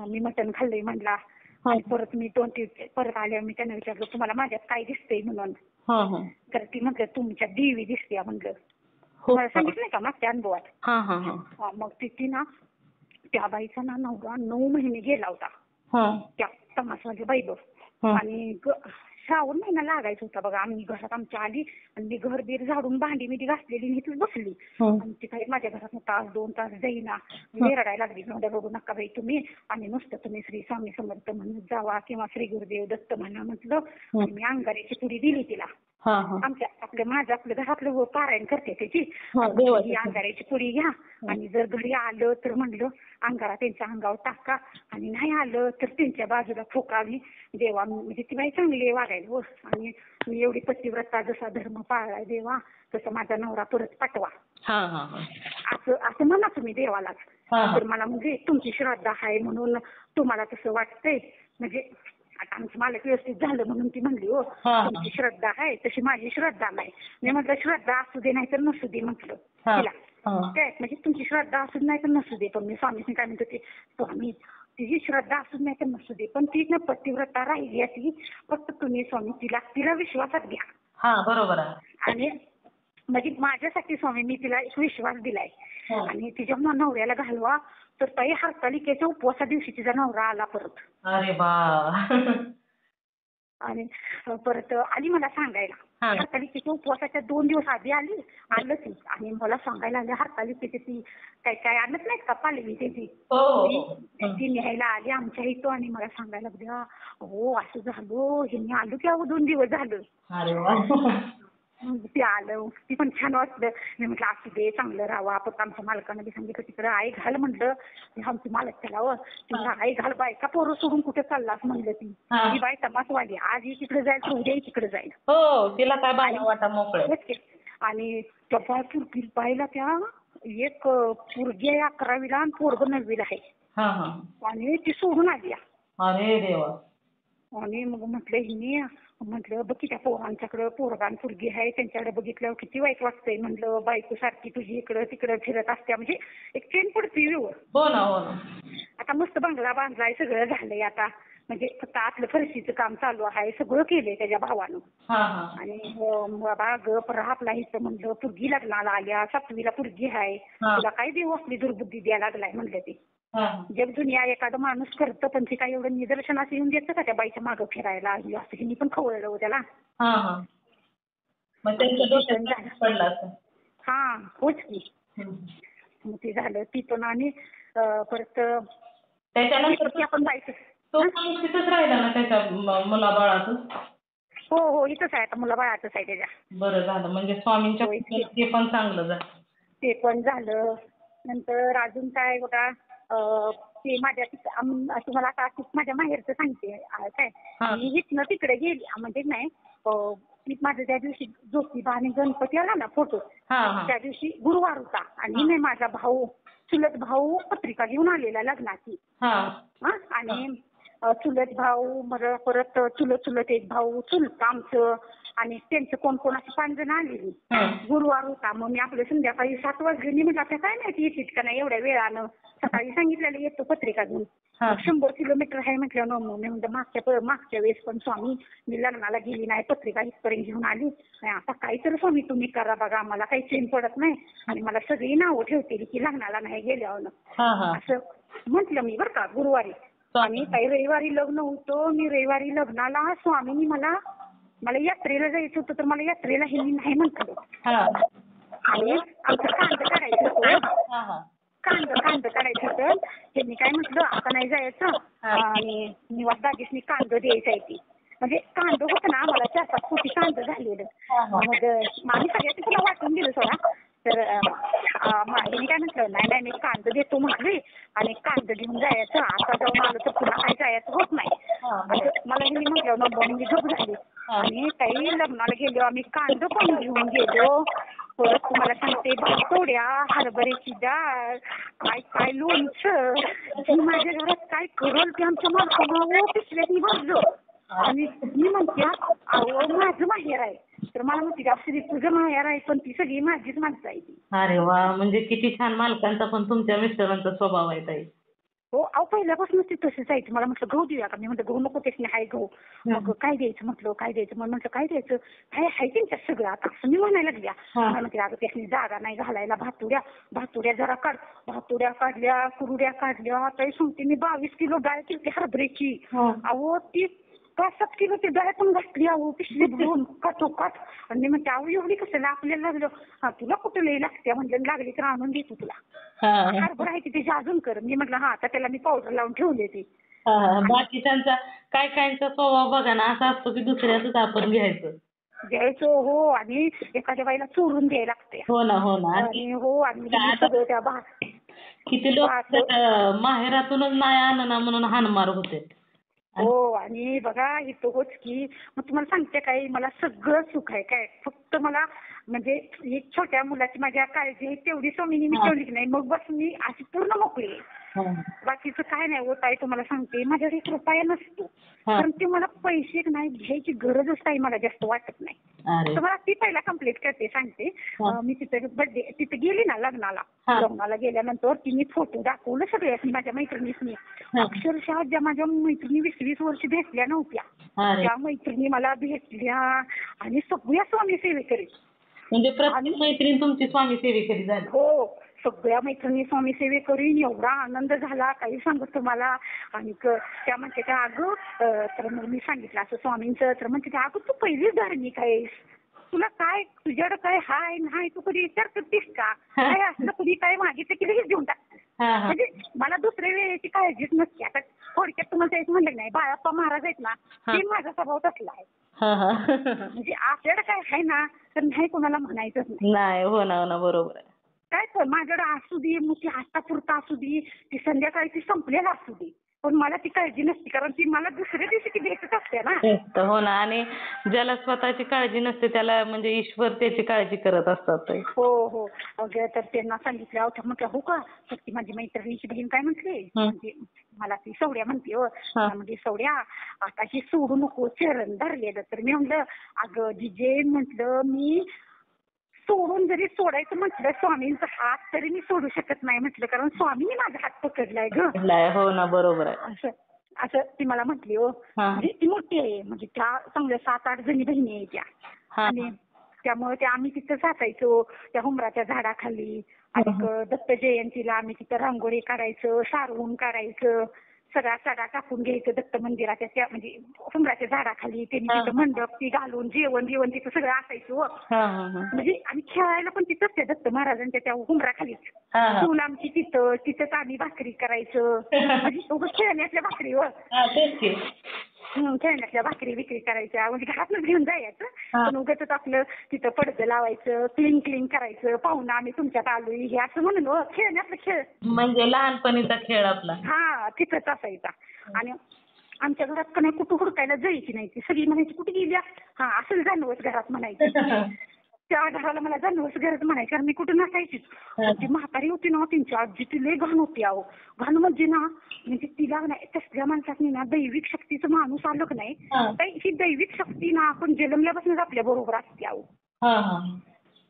मी मटण खाल्लंय म्हणला. आणि परत मी परत आल्यावर मी त्यांना विचारलं तुम्हाला माझ्यात काय दिसतंय म्हणून. तर ती म्हटलं तुमच्या देवी दिसते म्हणलं. तुम्हाला सांगितलंय का मागच्या अनुभवात. मग ती ना त्या बाईचा ना नवरा 9 महिने गेला होता त्या तमासवाली बाईवर. आणि श्रावण महिना लागायचा होता बघा, आम्ही घरात आमच्या आली आणि मी घर बीर झाडून भांडी मिठी घासलेली आणि इथेच बसली. आणि ती काही माझ्या घरात 1-2 तास जाईना. मी रडायला लागली, रडू नका बाई तुम्ही, आणि नुसतं तुम्ही श्री स्वामी समर्थ म्हणत जावा किंवा श्री गुरुदेव दत्त म्हणा म्हटलं. आणि मी अंगाऱ्याची पुडी दिली तिला. आपलं घरातलं पारायण करते त्याची, ही अंगाऱ्याची पुडी घ्या आणि जर घरी आलं तर म्हणलं अंगारा त्यांच्या अंगावर टाका, आणि नाही आलं तर त्यांच्या बाजूला फुकावी देवा. म्हणजे ती बाई चांगली वागायला हो. आणि मी एवढी पतिव्रता जसा धर्म पाळलाय देवा तसं माझा नवरा परत पाठवा, असं म्हणा तुम्ही देवालाच. तर मला म्हणजे तुमची श्रद्धा आहे म्हणून तुम्हाला तसं वाटतंय, म्हणजे आता आमचं मालक व्यवस्थित झालं म्हणून ती म्हणली हो तुमची श्रद्धा आहे तशी माझी श्रद्धा नाही. मी म्हटलं श्रद्धा असू दे नाही तर नसू दे म्हटलं तिला. काय म्हणजे तुमची श्रद्धा असू नाही तर नसू दे, पण मी स्वामींनी काय म्हणतो ते स्वामी तिची श्रद्धा असू नाही तर नसू दे, पण ती ना पतिव्रता राहिली अशी, फक्त तुम्ही स्वामी तिला विश्वासात घ्या. बरोबर आहे. आणि म्हणजे माझ्यासाठी स्वामी मी तिला एक विश्वास दिलाय. आणि तिच्या नवऱ्याला घालवा तर ताई हरतालिकेच्या उपवासा दिवशी तिचा नवरा आला परत. अरे बा. आणि परत आली मला सांगायला, हरतालिकेच्या उपवासाच्या 2 दिवस आधी आलं ती. आणि मला सांगायला आली हरतालिकेची ती काय आणत नाहीत का पालवी त्याची, ती न्यायला आली आमच्या इथं. आणि मला सांगायला लागल्या हो असं झालं, ह्यांनी आलो की 2 दिवस झालं. ते आलं, ती पण छान वाटलं. मी म्हटलं असू दे चांगलं राहावं. पण आमच्या मालकानं बी सांगितलं तिकडं आई घाल म्हटलं. आमची मालक त्याला तिला आई घाल, बायका पोरं सोडून कुठे चाललास म्हणलं. ती बाई तमासवाली आज तिकडे जाईल तर उद्या तिकडे जाईल. तिला काय बाय वाटा मोकळे. आणि त्या बाईला त्या एक पोरगी आहे 11वीला आणि पोरगं 9वीला आहे. आणि ती सोडून आली. अरे देवा. आणि मग म्हटलं बघ की त्या पोरांच्याकडे पोरगा आणि पोरगी आहे त्यांच्याकडे बघितल्यावर किती वाईट वाटतंय म्हटलं. बायको सारखी तुझी इकडं तिकडं फिरत असत्या, म्हणजे एक चेन पडते. हो ना. आता मस्त बंगला बांधलाय, सगळं झालंय आता. म्हणजे फक्त आतलं फरशीचं काम चालू आहे, सगळं केलंय त्याच्या भावानं. आणि बाबा गप राहा आपला इथं म्हणलं, पुरगी लग्नाला आल्या, 7वीला पुरगी आहे, तुला काय देऊ असली दुर्बुद्धी द्यायला लागलाय म्हणलं ते. जग दुनिया एखादं माणूस करतं, पण ते काय एवढं निदर्शनास येऊन देतं का त्या बाईच्या मागं फिरायला, असं हिनी पण खवळलं हो त्याला. हा होच की. मग ते झालं तिथून आणि परत त्याच्यानंतर आपण बाईचं तो माणूस तिथंच राहिला ना त्याच्या मुलाबाळातच. हो इथंच आहे आता, मुलाबाळातच आहे त्याच्या. बरं झालं म्हणजे स्वामींच्या ते पण चांगलं झालं. ते पण झालं. नंतर अजून काय बघा, ते माझ्या तुम्हाला आता माझ्या माहेरचं सांगते काय. मी इथनं तिकडे गेली म्हणजे नाही, मी माझं त्या दिवशी ज्योतिबा आणि गणपती आला ना फोटो, त्या दिवशी गुरुवार होता आणि मी माझा भाऊ, चुलत भाऊ पत्रिका घेऊन आलेला लग्नाची. आणि चुलत भाऊ, परत चुलत एक भाऊ, चुलत आमचं आणि त्यांचं कोण कोण अशी 5 जण आलेली. गुरुवार होता. मग मी आपलं संध्याकाळी 7 वाजले. म्हटलं आता काय माहिती येतील का नाही एवढ्या वेळानं. सकाळी सांगितलेलं येतो पत्रिका घेऊन. 100 किलोमीटर आहे म्हटलं. मी म्हणलं मागच्या वेळेस पण स्वामी मी लग्नाला गेली नाही, पत्रिका इथपर्यंत घेऊन आली. आता काही तर स्वामी तुम्ही करा बघा, आम्हाला काही चैन पडत नाही आणि मला सगळी नावं ठेवतील की लग्नाला नाही गेल्यावर असं म्हटलं मी बरं का गुरुवारी. आणि काही रविवारी लग्न होतं. मी रविवारी लग्नाला स्वामींनी मला यात्रेला जायचं होतं, तर मला यात्रेला हे नाही म्हटलं. आणि आमचं कांद काढायचं होतं. कांद काढायचं होतं. त्यांनी काय म्हटलं आता नाही जायचं आणि निवास दागीसनी कांद द्यायचं आहे ती. म्हणजे कांद होतं ना, मला 4-5 कोटी कांद झालेलं. मग आम्ही सगळ्यात तुला वाटून दिलं सोडा. तर मी काय म्हटलं नाही मी कांद देतो म्हटली आणि कांद घेऊन जायचं. आता जाऊन आलं तर पुन्हा काही जायचं होत नाही असं मला हे म्हटलं ना. मग मी गप झाली आणि काही लग्नाला गेलो आम्ही. कांद पण घेऊन गेलो. परत तुम्हाला सांगते भातोड्या, हरभऱ्याची डाळ, काय लोणचं, माझ्या घरात काय करल ते आमच्या मालकानं पिशव्यात भरलं. आणि मी म्हणते अहो माझं माहेर आहे, तर मला म्हणते अक्षरी तुझं माहेर आहे, पण ती सगळी माझीच माणसं आहे ती. अरे वा, म्हणजे किती छान. मालकांचा पण तुमच्या मिस्टरांचा स्वभाव आहे ताई. हो अहो पहिल्यापासूनच ती तशीच आहे. मला म्हटलं गहू देऊया का. मी म्हटलं गहू नको, त्याने हाय गहू. मग काय द्यायचं म्हटलं, काय द्यायचं. मग म्हटलं काय द्यायचं, हाय त्यांच्यात सगळं आता असं मी म्हणायला लागल्या. मला म्हणते अगं त्याने जागा नाही घालायला. भातुड्या जरा काढ. भातुड्या काढल्या, कुरुड्या काढल्या. तरी सांगते मी 22 किलो डाळ केली हरभऱ्याची. अहो ती 5-7 किलो ती डाळ पण घातली अहो पिशवी भरून काठोकाठ. आणि मी म्हणते अहो एवढी कसं आपल्याला लागलं. तुला कुठं लई लागते म्हणलं, लागली तर आणून देतो तुला. हरभरा आहे तिथे अजून कर. मी म्हटलं आता त्याला मी पावडर लावून ठेवले ती. बाकीच्यांचा काहींचा स्वभाव बघा ना असा असतो की दुसऱ्याच आपण द्यायचो. हो आणि एखाद्या बाईला चोरून द्यायला लागते. हो ना. आणि सगळं त्या किती लोक माहेरातूनच नाही आणणार म्हणून हानमार होते. हो आणि बघा इथं होच की. मग तुम्हाला सांगते काय, मला सगळं सुख आहे काय. फक्त मला म्हणजे एक छोट्या मुलाची माझ्या काळजी आहे तेवढी स्वामींनी मी ठेवली नाही. मग बस मी अशी पूर्ण मोकळी आहे. बाकीचं काय नाही होत आहे. तुम्हाला सांगते माझ्याकडे 1 रुपया नसतो, कारण ते मला पैसे नाही घ्यायची गरजच काही मला जास्त वाटत नाही. तर मला ती पहिला कंप्लीट करते सांगते. मी तिथे गेली ना लग्नाला गेल्यानंतर तिने फोटो दाखवलं सगळ्यांनी माझ्या मैत्रिणींनी. अक्षरशः ज्या माझ्या मैत्रिणी 20-20 वर्ष भेटल्या नव्हत्या त्या मैत्रिणी मला भेटल्या आणि सगळ्या स्वामी सेवेकरी. म्हणजे प्रत्येक मैत्रीण तुमची स्वामी सेवेकरी झाली. हो सगळ्या मैत्रिणी स्वामी सेवेकरी. एवढा आनंद झाला काही सांगत तुम्हाला. आणि त्या म्हणते त्या अगं, तर मग मी सांगितलं असं स्वामींचं. तर म्हणते त्या अगं तू पहिलीच धार्मिक आहेस, तुला काय तुझ्याकडे काय हाय नाही, तू कधी विचार करतेस का, काय असलं कधी काय मागितलं की लगेच देऊन टाकतेस. म्हणजे मला दुसऱ्या वेळेची काळजीच नसते. आता थोडक्यात तुम्हाला तेच म्हणलं नाही, बाळाप्पा महाराज आहेत ना, ते माझा स्वभाव तसला आहे. म्हणजे आपल्याला काय आहे ना तर नाही कोणाला म्हणायचंच नाही. हो ना बरोबर आहे. काय तर माझ्याकडे असू दे, मग ती आतापुरता असू दे, ती संध्याकाळी ती संपलेला असू दे, पण मला ती काळजी नसते, कारण ती मला दुसऱ्या दिवशी ती भेटत असते ना. हो ना. आणि ज्याला स्वतःची काळजी नसते त्याला म्हणजे ईश्वर त्याची काळजी करत असतात. हो तर त्यांना सांगितलं होतं. म्हटलं हो का, तर ती माझी मैत्रिणीची बहीण काय म्हटली, म्हणजे मला ती सवड्या म्हणते हो. म्हणजे सवड्या आता ही सोडू नको चरण धरलेलं. तर मी म्हटलं अगं जिजे म्हटलं मी सोडून जरी सोडायचं म्हटलं स्वामींचा हात तरी मी सोडू शकत नाही म्हटलं, कारण स्वामींनी माझा हात पकडलाय ग. हो ना बरोबर आहे. असं असं ती मला म्हटली हो. म्हणजे ती मोठी आहे, म्हणजे त्या चांगल्या 7-8 जणी बहिणी आहे त्या. आणि त्यामुळे ते आम्ही तिथं असायचो त्या हुंबराच्या झाडाखाली. आणि दत्त जयंतीला आम्ही तिथं रांगोळी काढायचं, सारवून काढायचं, सगळा सडा टाकून घ्यायचं दत्त मंदिराच्या त्या म्हणजे हुंबराच्या झाडाखाली. त्यांनी तिथं मंडप ती घालून जेवण तिथं सगळं असायचं. म्हणजे आम्ही खेळायला पण तिथंच त्या दत्त महाराजांच्या त्या हुंबराखालीच. चूल आमची तिथंच आम्ही भाकरी करायचं. म्हणजे उगाच खेळण्यातल्या भाकरी खेळण्यातल्या भाकरी विक्री करायच्या. म्हणजे घरातच घेऊन जायचं, पण उगाच आपलं तिथं पडदं लावायचं, क्लीन करायचं, पाहुणं आम्ही तुमच्यात आलोय हे असं म्हणून खेळण्यातला खेळ. म्हणजे लहानपणीचा खेळ आपला. तिथंच असायचा. आणि आमच्या घरात का नाही कुठं हुडकायला जायची नाही ती. सगळी म्हणायची कुठे गेल्या, असं जानवच घरात म्हणायची. त्या घराला मला जानवच घरात म्हणायची, कारण मी कुठं नसायचीच. ती म्हातारी होती ना, त्यांची आजी ती लय घाण होती अहो. घाण म्हणजे ना, म्हणजे तिला नाही तसल्या माणसाने ना दैविक शक्तीचं माणूस आलं की नाही, ही दैविक शक्ती ना आपण जन्मल्यापासूनच आपल्या बरोबर असते अहो.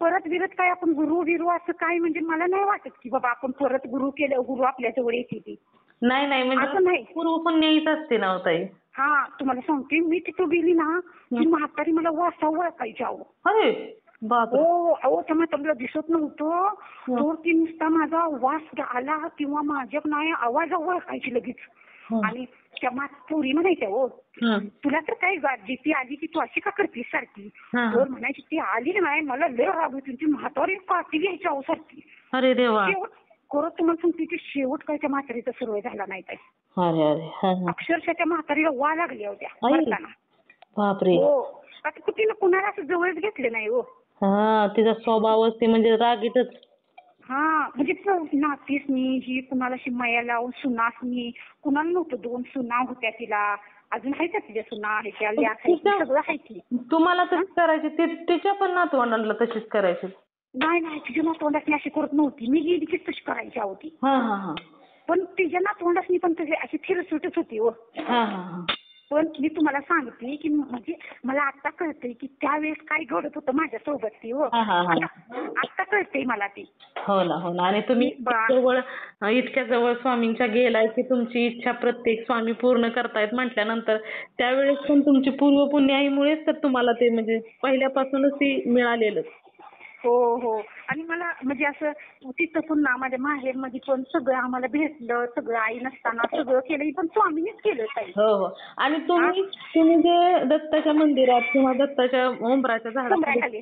परत विरत काय आपण गुरु असं काय म्हणजे मला नाही वाटत की बाबा आपण परत गुरु आपल्या जवळ येते ती. नाही म्हणजे असं नाही. पूर्व पण न्यायच असते ना ताई. तुम्हाला सांगते, मी तिथं गेली ना, ती म्हातारी मला वासा ओळखायची अहो. त्या म्हातारीला दिसत नव्हतं, तर ती नुसता माझा वास आला किंवा माझ्या नाही आवाज ओळखायची लगेच. आणि त्या पोरी म्हणायच्या हो, तुला तर काय गाजी ती आली की तू अशी का करतीस सारखी. तर म्हणायची ती आली नाही, मला लय राग होती. ती म्हातारी काठी घ्यायची अहो सारखी. अरे देवा. खरं तुम्हाला सांगते की शेवट काय त्या म्हातारीचा सर्व झाला नाही काय. अक्षरशः त्या म्हातारीला वा लागली होत्या मरताना. बापरे. आता कुठे कुणाला असं जवळच घेतलं नाही हो. तिचा स्वभावच ते म्हणजे रागीटच. म्हणजे नातीसनी ही कुणाला माया लावून सुनासनी कुणाला नव्हतं. 2 सुना होत्या तिला, अजून आहेत का तिच्या सुना सगळं आहे की. तुम्हाला तसंच करायची, तिच्या पण नातवंडांना तशीच करायची. नाही तिच्या नातवंडासनी अशी करत नव्हती. मी गेली की तशी करायची होती. पण तिच्या नातवंडासनी पण तशी अशी थिरसुटच होती हो. पण मी तुम्हाला सांगते की म्हणजे मला आता कळतंय की त्यावेळेस काय घडत होतं माझ्यासोबत ती हो. आता कळतंय मला ती. हो ना. आणि तुम्ही इतक्या जवळ स्वामींच्या गेलाय की तुमची इच्छा प्रत्येक स्वामी पूर्ण करतायत म्हटल्यानंतर त्यावेळेस पण तुमची पूर्व पुण्याईमुळेच तर तुम्हाला ते म्हणजे पहिल्यापासूनच ती मिळालेलं. हो. आणि मला म्हणजे असं तिथं पुन्हा माझ्या माहेरमध्ये पण सगळं आम्हाला भेटलं, सगळं आई नसताना सगळं केलं, पण स्वामीनेच केलं ताई. हो. आणि तुम्ही जे दत्ताच्या मंदिरात किंवा दत्ताच्या उंबराच्या झाडाखाली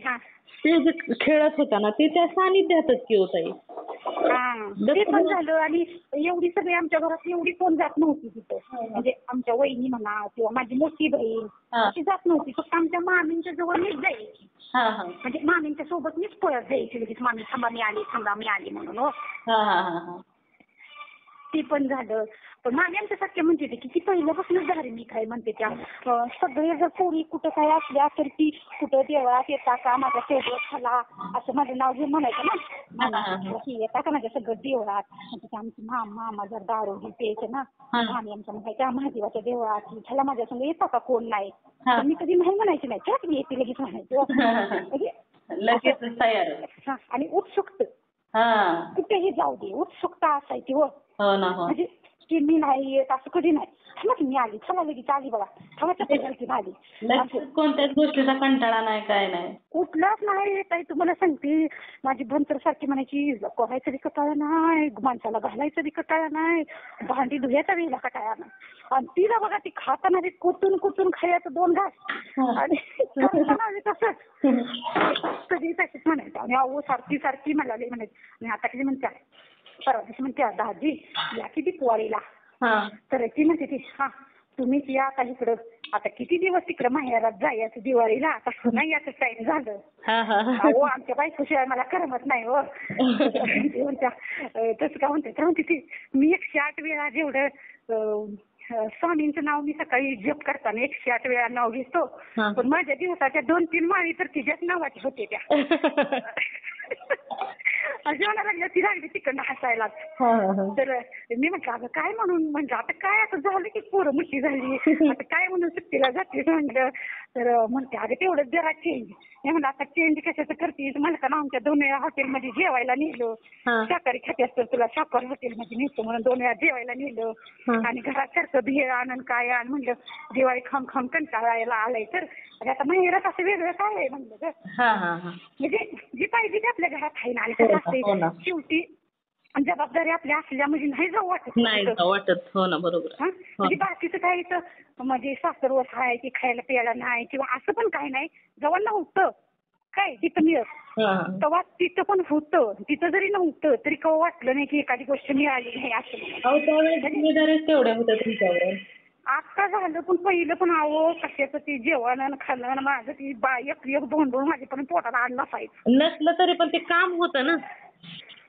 ते जे खेळत होता ना, ते त्या सानिध्यातच की होत आहे. ते पण झालं. आणि एवढी सगळी आमच्या घरात एवढी कोण जात नव्हती तिथं. म्हणजे आमच्या वहिनी म्हणा किंवा माझी मोठी बहीण ती जात नव्हती. फक्त आमच्या मामींच्या जवळ मीच जायची. म्हणजे मामींच्या सोबत मीच पळत जायची लगेच, मामी थांबा मी आली म्हणून हो. ते पण झालं. पण मामी आमच्यासारखे म्हणते की ती पहिल्यापासूनच धार्मिक आहे म्हणते त्या. सगळे जर पोरी कुठं काय असल्या तर ती कुठं देवळात येता का माझ्या सोबत चला असं माझं नाव घेऊन म्हणायचं ना. येता का माझ्या सगळं देवळात. म्हणजे आमची मामा जर दारू प्यायचं ना, मामी आमच्या म्हणायच्या महादेवाच्या देवळात चला माझ्या संग येता का कोण नाही. मी कधी नाही म्हणायची नाही, त्यात मी येते लगेच म्हणायचं. आणि उत्सुकता कुठेही जाऊ दे उत्सुकता असायची हो. म्हणजे की मी नाही येत असं कधी नाही. मी आली चला लगेच आली बघा आली. कोणत्याच गोष्टीचा कंटाळा नाही काय नाही. कुठलाच नाही येत आहे. तुम्हाला सांगते माझी बंतर सारखी म्हणायची करायचं बी कटाळा नाही, माणसाला घालायचं बी कटाळा नाही, भांडी धुयाचा वेळेला कटाळा नाही. आणि तिला बघा ती खाताना बी कुटून खायचं 2 घास आणि तसंच कधी तशीच म्हणायचं. आणि अहो सारखी मला लई म्हणायची. आणि आता किती म्हणत्या परवा दिवशी म्हणते दाजी या किती पोवारीला. तर ती म्हणते ती तुम्हीच या आता इकडं. आता किती दिवस तिकडं माहेरात जायचं दिवाळीला, आता नाही याचं टाइम झालं. अहो आमच्या बायकोशिवाय मला करमत नाही हो. म्हणत्या तसं का म्हणते तर म्हणते ती मी 108 वेळा जेवढं स्वामींचं नाव मी सकाळी जप करताना 108 वेळा नाव घेतो, पण माझ्या दिवसाच्या 2-3 माळी तर तिच्याच नावाची होते त्या. जेवणा लागल्या ती लागली तिकडनं हसायला. तर मी म्हटलं अगं काय म्हणून, म्हणजे आता काय आता झालं की पोरं मोठी झाली, आता काय म्हणून सुट्टीला जाते म्हटलं. तर म्हणते अगं तेवढंच जरा चेंज. मी म्हणलं आता चेंज कशाचं करतेस? मला का ना आमच्या 2 वेळा हॉटेलमध्ये जेवायला नेलं. शाकाहारी खाते असतं तुला शाकाहारी हॉटेलमध्ये नेतो म्हणून 2 वेळा जेवायला नेलं. आणि घरात सारखं भेळ आण काय आण म्हणलं. दिवाळी खाऊन खाऊन कंटाळायला आलाय तर आता माहेरात असं वेगळं काय आहे म्हणलं तर. म्हणजे जी पाहिजे ते आपल्या घरात आहे ना. आणि कसं असते शेवटी जबाबदारी आपल्या असल्या म्हणजे नाही जाऊ वाटत. नाही वाटत. हो ना, बरोबर. म्हणजे बाकीचं काय म्हणजे सासरवस आहे की खायला प्यायला नाही किंवा असं पण काय नाही. जेव्हा नव्हतं काय तिथं मिळत तेव्हा तिथं पण होतं. तिथं जरी नव्हतं तरी केव्हा वाटलं नाही की एखादी गोष्ट मिळाली नाही असं. तेवढ्या होत्या तुमच्यावर. आता झालं पण पहिलं पण कशाचं ती जेवण खाल्लं माझं ती एक 2 माझ्यापर्यंत पोटाला अन्न नसायचं. नसलं तरी पण ते काम होतं ना.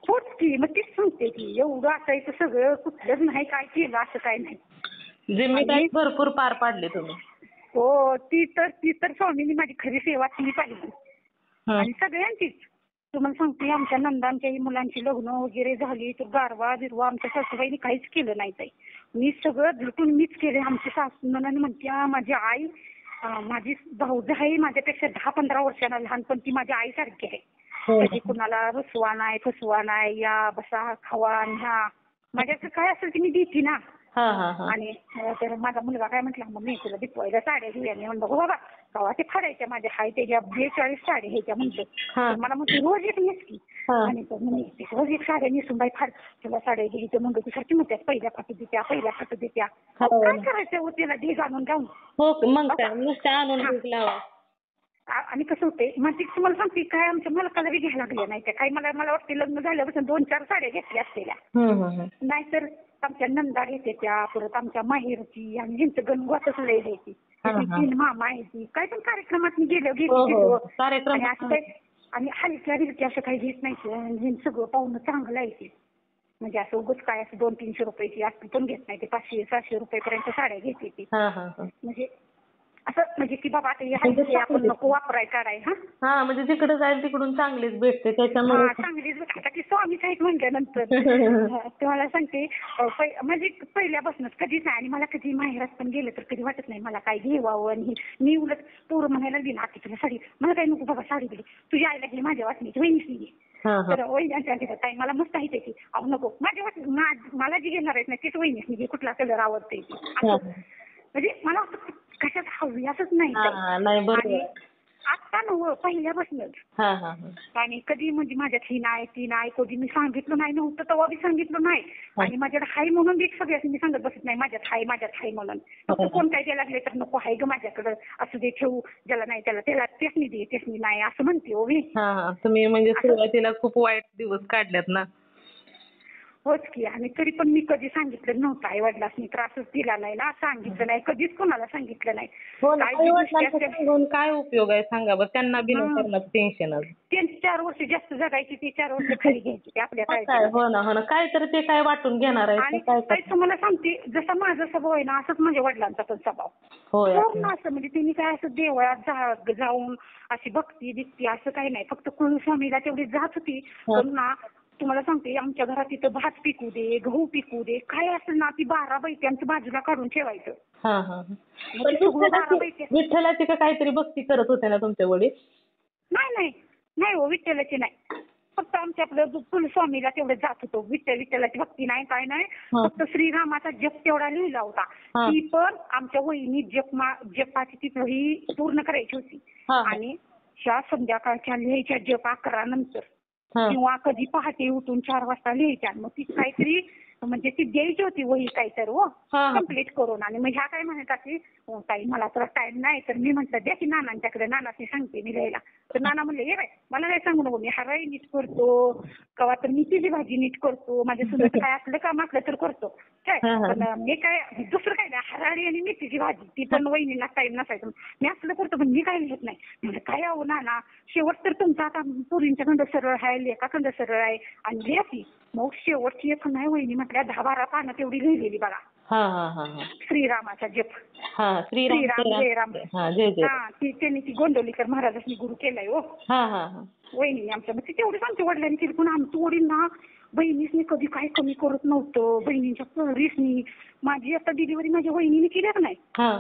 होच की. मग तीच सांगते की एवढं असायचं सगळं कुठलंच नाही काय केलं असं काय नाही. जिम्मेदारी भरपूर पार पाडली तुम्ही. हो ती तर स्वामींनी माझी खरी सेवा केली पाहिजे. आणि सगळ्यांचीच. तुम्हाला सांगते आमच्या नंदांच्याही मुलांची लग्न वगैरे झाली तर गारवा बिरवा आमच्या सासूबाईंनी काहीच केलं नाही ताई. मी सगळं झटून मीच केले. आमची सासू नणंद म्हणते माझी आई माझी भाऊज आहे माझ्यापेक्षा 10-15 वर्षांना लहान पण ती माझ्या आईसारखी आहे. कधी कुणाला रुसवा नाही फसवा नाही या बसा खावा ह्या माझ्याचं काय असेल की मी देते ना. आणि तर माझा मुलगा काय म्हटला मम्मी तुला दिपवायला साड्या घेऊया. मी म्हणलं बाबा कवा ते फाडायच्या माझ्या हाय त्याच्या 42 साड्या घ्यायच्या म्हणतो. मला म्हणते रोज एक नेस की. आणि रोज एक साड्या नेसून बाई फाड तुला साड्या घ्यायचं म्हणतो तुझ्याची म्हणते पहिल्या फाटू देत्या काय करायचं हो त्याला ढीग आणून जाऊन. आणि कसं होते मग ती तुम्हाला सांगते काय आमच्या मालकाला बी घ्यायला लागल्या नाही त्या काही मला वाटते लग्न झाल्यापासून 2-4 साड्या घेतल्या असलेल्या. नाहीतर आमच्या नंदा घेते त्या परत आमच्या माहेरची आणि ह्यांचं गणगोतच लय घ्यायची. 3 मामा आहे ती काय पण कार्यक्रमात मी गेलो आणि असं काही आणि हलक्या बिलक्या असं काही घेत नाही. सगळं पाहुणं चांगलं आहे ते. म्हणजे असं उगाच काय असं 200-300 रुपयाची असं पण घेत नाही. ते 500-700 रुपयापर्यंत साड्या घेते ती. म्हणजे असं म्हणजे की बाबा आता आपण नको वापराय काढाय. म्हणजे जिकडे जाईल तिकडून चांगलीच भेटते त्याच्यामुळे. चांगलीच आता ती स्वामीच आहेत म्हटल्यानंतर तुम्हाला सांगते म्हणजे पहिल्यापासूनच कधीच नाही. आणि मला कधी माहेरात पण गेलं तर कधी वाटत नाही मला काय घेवावं. आणि मी उलट पोरं म्हणायला लागली ना आती तुला साडी मला काही नको बाबा साडी दिली तुझ्या आईला घे माझ्या वाटणीची वहिनीची घे. तर वहिन्यांच्या ताई मला मस्त आहे त्याची अहो नको माझ्या वाटणी मला जी घेणार आहेत ना तीच वहिनीच घे कुठला कलर आवडते म्हणजे मला कशात हवी असंच नाही. आणि आता नव्हतं पहिल्यापासूनच. आणि कधी म्हणजे माझ्यात ही नाही ती नाही कधी मी सांगितलं नाही नव्हतं तेव्हा बी सांगितलं नाही. आणि माझ्याकडे हाय म्हणून बी सगळ्यांनी मी सांगत बसत नाही माझ्यात हाय म्हणून. फक्त कोण काय द्यायला लागले तर नको हाय ग माझ्याकडं असू दे ठेवू ज्याला नाही त्याला तेच दे नाही असं म्हणते हो मी. तुम्ही म्हणजे सुरुवातीला खूप वाईट दिवस काढल्यात ना. होच की. आणि तरी पण मी कधी सांगितलं नव्हतं आई वडिलांनी त्रासच दिला नाही ना सांगितलं नाही कधीच कोणाला सांगितलं नाही. काय उपयोग आहे सांगा बरं त्यांना बिना करण्याचं टेन्शन. त्यांची 4 वर्ष जास्त जगायची ती 4 वर्ष खाली घ्यायची ते आपल्या काय. हो ना काय तर ते काय वाटून घेणार आहे. आणि तुम्हाला सांगते जसा माझा स्वभाव आहे ना असंच माझ्या वडिलांचा पण स्वभाव. पूर्ण असं म्हणजे तिने काय असं देवळात जाऊन अशी भक्ती बिक्ती असं काही नाही. फक्त कुलस्वामीला तेवढी जात होती. पण ना तुम्हाला सांगते आमच्या घरात तिथं भात पिकू दे गहू पिकू दे काय असेल ना ती 12 बैठी आमच्या बाजूला काढून ठेवायचं. विठ्ठलाची का काहीतरी भक्ती करत होते ना तुमच्या वडील. नाही हो विठ्ठलाची नाही. फक्त आमच्या आपलं कुलस्वामीला तेवढं जात होतो. विठ्ठलाची भक्ती नाही काय नाही. फक्त श्रीरामाचा जप तेवढा लिहिला होता. ती पण आमच्या वहिनी जपाची ती वही पूर्ण करायची होती. आणि ह्या संध्याकाळच्या लिहायच्या जप 11 नंतर किंवा कधी पहाटे उठून 4 वाजता लिहायच्या. मग ती काहीतरी म्हणजे ती द्यायची होती वही काहीतरी कम्प्लीट करून. आणि मग ह्या काय म्हणतात की ताई मला तर टाइम नाही तर मी म्हटलं द्या की नानांच्याकडे नानाशी सांगते मी लिहायला. तर नाना म्हणले ये बाय मला नाही सांगू नको मी हराळी नीट करतो कवा तर मेथीची भाजी नीट करतो माझ्या सुद्धा काय असलं काम असलं तर करतो काय. पण मी काय दुसरं काय नाही हराळी आणि मेथीची भाजी ती पण वहिनीला टाइम नसायचं मी असलं करतो पण मी काय लिहित नाही. म्हणजे काय आहो नाना शेवट तर तुमचा आता पुरींच्या खंड सरळ आहे लेखाखंड सरळ आहे आणि लिहा की. मग शेवटची एक नाही वहिनी म्हटल्या 10-12 पानं तेवढी लिहिलेली बघा. श्रीरामाचा जप. श्रीराम जयराम. त्यांनी ती गोंदवलीकर महाराजांनी गुरु केलाय हो वहिनी आमच्या. मग तेवढी सांगते वडिलांनी केली पण आमचं वडील ना बहिणीसनी कधी काही कमी करत नव्हतं. बहिणींच्या पोरीसनी माझी आता डिलिव्हरी माझ्या वहिनीने केली नाही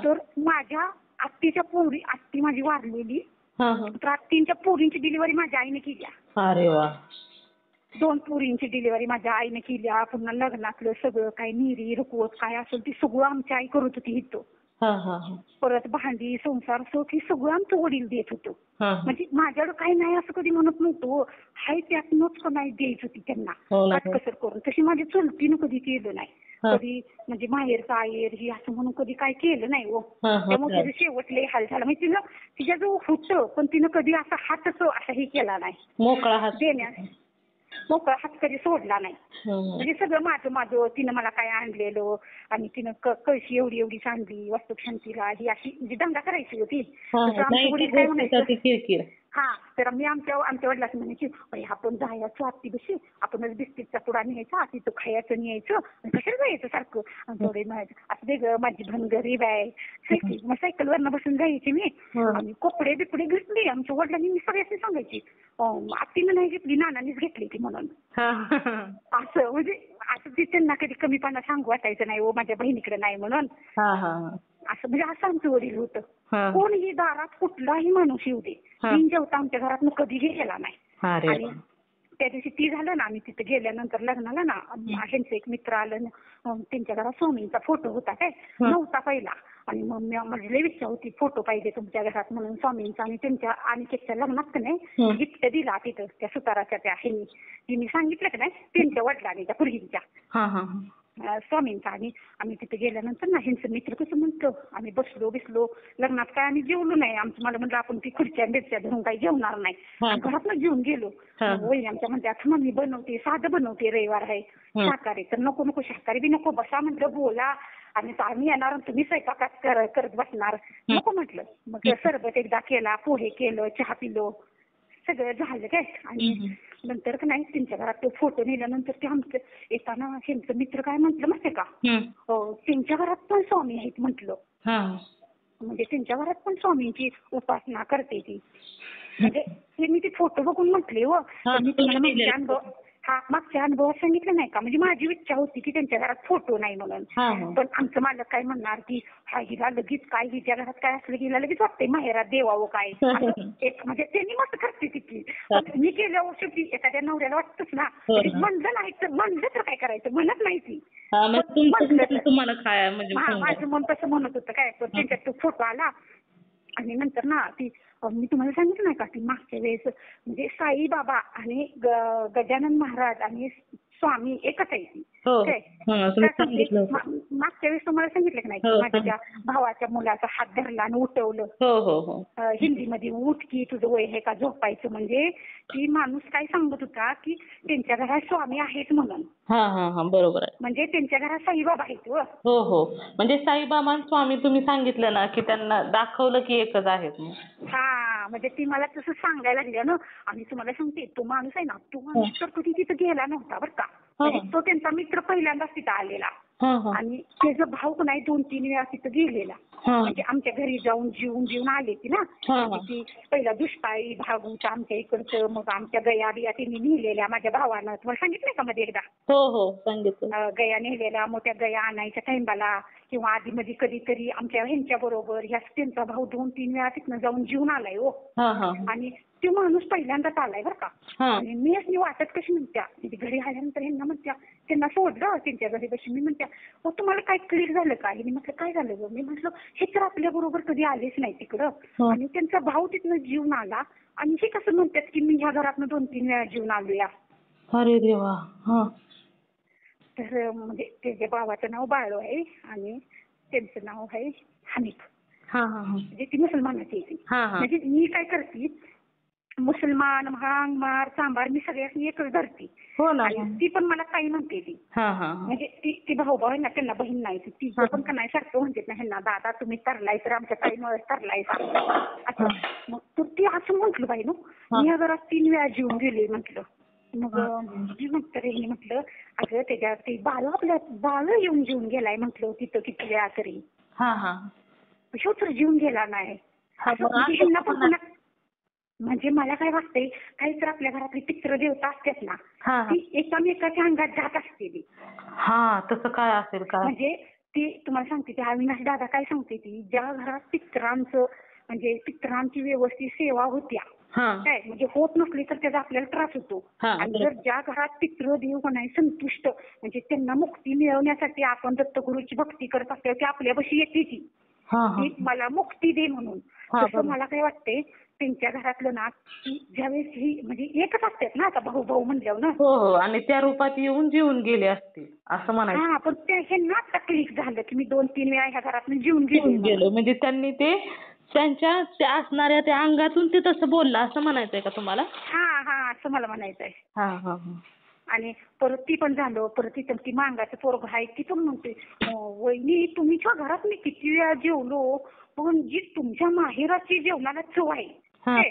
तर माझ्या आत्तीच्या पोरी, आत्ती माझी वारलेली, हा हा. तर आत्तींच्या पोरींची डिलिव्हरी माझ्या आईने केली. अरे वा. 2 पोरींची डिलिव्हरी माझ्या आईने केल्या. पुन्हा लग्नातलं सगळं काय निरी रुकवत काय असेल ती सगळं आमची आई करत होती इथं. हा हा हा. परत भांडी संसार हे सगळं आमचं वडील देत होतं. हा हा. म्हणजे माझ्याकडे काही नाही असं कधी म्हणत नव्हतो. हाय त्यातनंच नाही द्यायच होती त्यांना हो ना. काटकसर करून. तशी माझ्या चुलतीनं कधी केलं नाही. हा. कधी म्हणजे माहेर आयर ही असं म्हणून कधी काय केलं नाही हो. हा हा. त्यामुळे तिचं शेवटले हाल झाला. म्हणजे तिनं तिच्याजवळ होतं पण तिनं कधी असा हातच असाही केला नाही मोकळा हात. देण्यास. मोकळा हात कधी सोडला नाही. हम्म. म्हणजे सगळं माझं तिनं मला काय आणलेलं आणि तिनं कळशी एवढीच आणली वास्तुशांतीला ही अशी म्हणजे दंगा करायची होती. हा, तसं आमचं नाही वडील ती काय म्हणायचं, गोष्टीसाठी किरकिर. हा तर मी आमच्या वडिलांना म्हणायची आपण जायचं आत्ती बशी आपणच बिस्किटचा पुडा न्यायचा तिथं खायचं न्यायचं आणि कशाला जायचं सारखं. आणि थोडे म्हणायचं असं दे ग माझी बहीण गरीब आहे सायकल, मग सायकलवरनं बसून जायची मी. आणि कपडे बिपडे घेतली आमच्या वडिलांनी, मी सगळ्यांनी सांगायची आत्तीनं नाही घेतली नानानीच घेतली ती म्हणून. असं म्हणजे असं ते त्यांना कधी कमीपणा सांगू वाटायचं नाही हो माझ्या बहिणीकडे नाही म्हणून. असं म्हणजे असं आमचं वडील होतं. कोणीही दारात कुठलाही माणूस येऊ दे बिन जेवता आमच्या घरात कधी गेला नाही. आणि त्या दिवशी ती झालं ना आम्ही तिथे गेल्यानंतर लग्नाला ना ह्यांचं एक मित्र आलं ना, त्यांच्या घरात स्वामींचा फोटो होता काय नव्हता पहिला. आणि मग माझी लई इच्छा होती फोटो पाहिजे तुमच्या घरात म्हणून स्वामींचा. आणि त्यांच्या अनिकेतच्या लग्नात का नाही गिफ्ट दिला तिथं त्या सुताराच्या त्या ह्यांनी ती मी सांगितलं का नाही त्यांच्या वडिलांनी त्या पुरगींच्या स्वामींचा. आणि आम्ही तिथे गेल्यानंतर ना ह्यांचं मित्र कसं म्हणतं आम्ही बसलो लग्नात काय आम्ही जेवलो नाही. मला म्हणलं आपण ती खुर्च्या मिरच्या धरून काही जेवणार नाही, घरातनं जेवून गेलो. वहिनी आमच्या म्हणते आता मम्मी बनवते साधं बनवते रविवार आहे शाकाहारी, तर नको शाकाहारी बी नको, बसा म्हटलं बोला आणि आम्ही येणार तुम्ही स्वयंपाकात करत बसणार नको म्हटलं. मग सरबत एकदा केला, पोहे केलं, चहा पिलो, सगळं झालं काय. आणि नंतर का नाही त्यांच्या घरात तो फोटो नेल्यानंतर ते आमचं येताना ह्यांचं मित्र काय म्हटलं माहितीये का, त्यांच्या घरात पण स्वामी आहेत म्हटलं. म्हणजे त्यांच्या घरात पण स्वामींची उपासना करते ती. म्हणजे हे मी ते फोटो बघून म्हटले हो. मी तुम्हाला मागच्या अनुभवात सांगितलं नाही का, म्हणजे माझी इच्छा होती की त्यांच्या घरात फोटो नाही म्हणून. पण आमचं मालक काय म्हणणार की हिला लगेच काय हिच्या घरात काय असलं की हिला लगेच वाटतंय माहेरात देवावं काय एक म्हणजे त्यांनी मस्त करते तिची. मी गेल्यावर शेवटी एखाद्या नवऱ्याला वाटतच ना, म्हणलं नाही तर म्हणलं तर काय करायचं, म्हणत नाही ती. माझं मन तसं म्हणत होतं काय. त्यांच्यात तो फोटो आला आणि नंतर ना ती मी तुम्हाला सांगितलं नाही का ती मागच्या वेळेस म्हणजे साईबाबा आणि गजानन महाराज आणि स्वामी एकच आहे ती. मागच्या वेळेस तुम्हाला सांगितलं की नाही की माझ्या त्या भावाच्या मुलाचा हात धरला आणि उठवलं हिंदीमध्ये उठ की तुझं वय आहे का झोपायचं. म्हणजे ती माणूस काय सांगत होता की त्यांच्या घरात स्वामी आहेत म्हणून. बरोबर आहे. म्हणजे त्यांच्या घरात साईबाबा आहेत. हो म्हणजे साईबाबा स्वामी तुम्ही सांगितलं ना की त्यांना दाखवलं की एकच आहेत. म्हणजे ती मला तसं सांगायला लागली ना. आणि तुम्हाला सांगते तो माणूस आहे ना, तो माणूस तर कधी तिथं गेला नव्हता बरं का. तो त्यांचा मित्र पहिल्यांदाच तिथं आलेला आणि त्याचा भाऊ नाही 2-3 वेळा तिथं गेलेला. म्हणजे आमच्या घरी जाऊन जेवून आले ती ना. ती पहिला दुष्काळी भाग होता आमच्या इकडचं. मग आमच्या गया बिया त्यांनी नेलेल्या माझ्या भावानं, तुम्हाला सांगितलंय का मध्ये एकदा. सांगितलं. गया नेलेल्या, मोठ्या गया आणायच्या टाइमला किंवा आधी मध्ये कधीतरी आमच्या ह्यांच्या बरोबर ह्या त्यांचा भाऊ 2-3 वेळा तिथनं जाऊन जेवून आलाय हो. आणि तो माणूस पहिल्यांदाच आलाय बरं का. आणि मी अशी वाटत कशी म्हणत्या घरी आल्यानंतर ह्यांना म्हणत्या त्यांना सोडलं त्यांच्या घरी बशी. मी म्हणत्या तुम्हाला काय क्लिक झालं काय. मी म्हटलं काय झालं ग. मी म्हटलं हे तर आपल्या बरोबर कधी आलेच नाही तिकडं. आणि त्यांचा भाऊ तिथनं जीवन आला आणि हे कसं म्हणतात की मी ह्या घरातनं 2-3 वेळा जीवन आलोया. अरे देवा. तर म्हणजे त्याच्या भावाचं नाव बाळू आहे आणि त्यांचं नाव आहे हनीफ. म्हणजे ती मुसलमानाची आहे. म्हणजे मी काय करते मुसलमान भांग मार सांबार मी सगळ्यांनी एकच धरते. ती पण मला काही म्हणते ती. म्हणजे ती भाऊ आहे ना त्यांना बहीण नाही ती पण का नाही सारखं म्हणते ना ह्यांना दादा तुम्ही तरलाय तर आमच्या ताईमुळे तरलाय असं. मग ती असं म्हटलं बाई मी ह्या घरात 3 वेळा जीवन गेले म्हटलं. मग नंतर हे म्हटलं अगं त्याच्यात ते बाळ येऊन जेवून गेलाय म्हटलं तिथं किती वेळा तरी. ह्यो तर जीवन गेला नाही. म्हणजे मला काय वाटतंय काही तर आपल्या घरातली पित्र देवता असतात ना ती एकामेकाच्या अंगात जात असते. तसं काय असेल का. म्हणजे ती तुम्हाला सांगते ती अविनाश दादा काय सांगते ती, ज्या घरात पितरांचं म्हणजे पितरांची व्यवस्थित सेवा होत्या काय म्हणजे होत नसली तर त्याचा आपल्याला त्रास होतो. आणि जर ज्या घरात पितृ देव नाही संतुष्ट म्हणजे त्यांना मुक्ती मिळवण्यासाठी आपण दत्तगुरूची भक्ती करत असल्यावर ती आपल्यापाशी येते ती मला मुक्ती दे म्हणून. तसं मला काय वाटतंय त्यांच्या घरातलं ना की ज्यावेळेस ही म्हणजे एकच असतात ना आता भाऊ भाऊ म्हणल्यावर ना. हो हो आणि त्या रूपात येऊन जीवन गेले असतील असं म्हणायचं. हा पण हे ना तकलीफ झालं की मी 2-3 वेळा ह्या घरात जीवन गेलो म्हणजे त्यांनी ते त्यांच्या त्या असणाऱ्या त्या अंगातून ते तसं बोललं असं म्हणायचंय का तुम्हाला? हा हा असं मला म्हणायचंय. हा हा आणि परत ती पण झालं परत ती मांगाचं पोरग आहे ती पण म्हणते वहिनी तुमच्या घरात मी किती वेळा जेवलो पण जी तुमच्या माहेराची जेवणाला चव आहे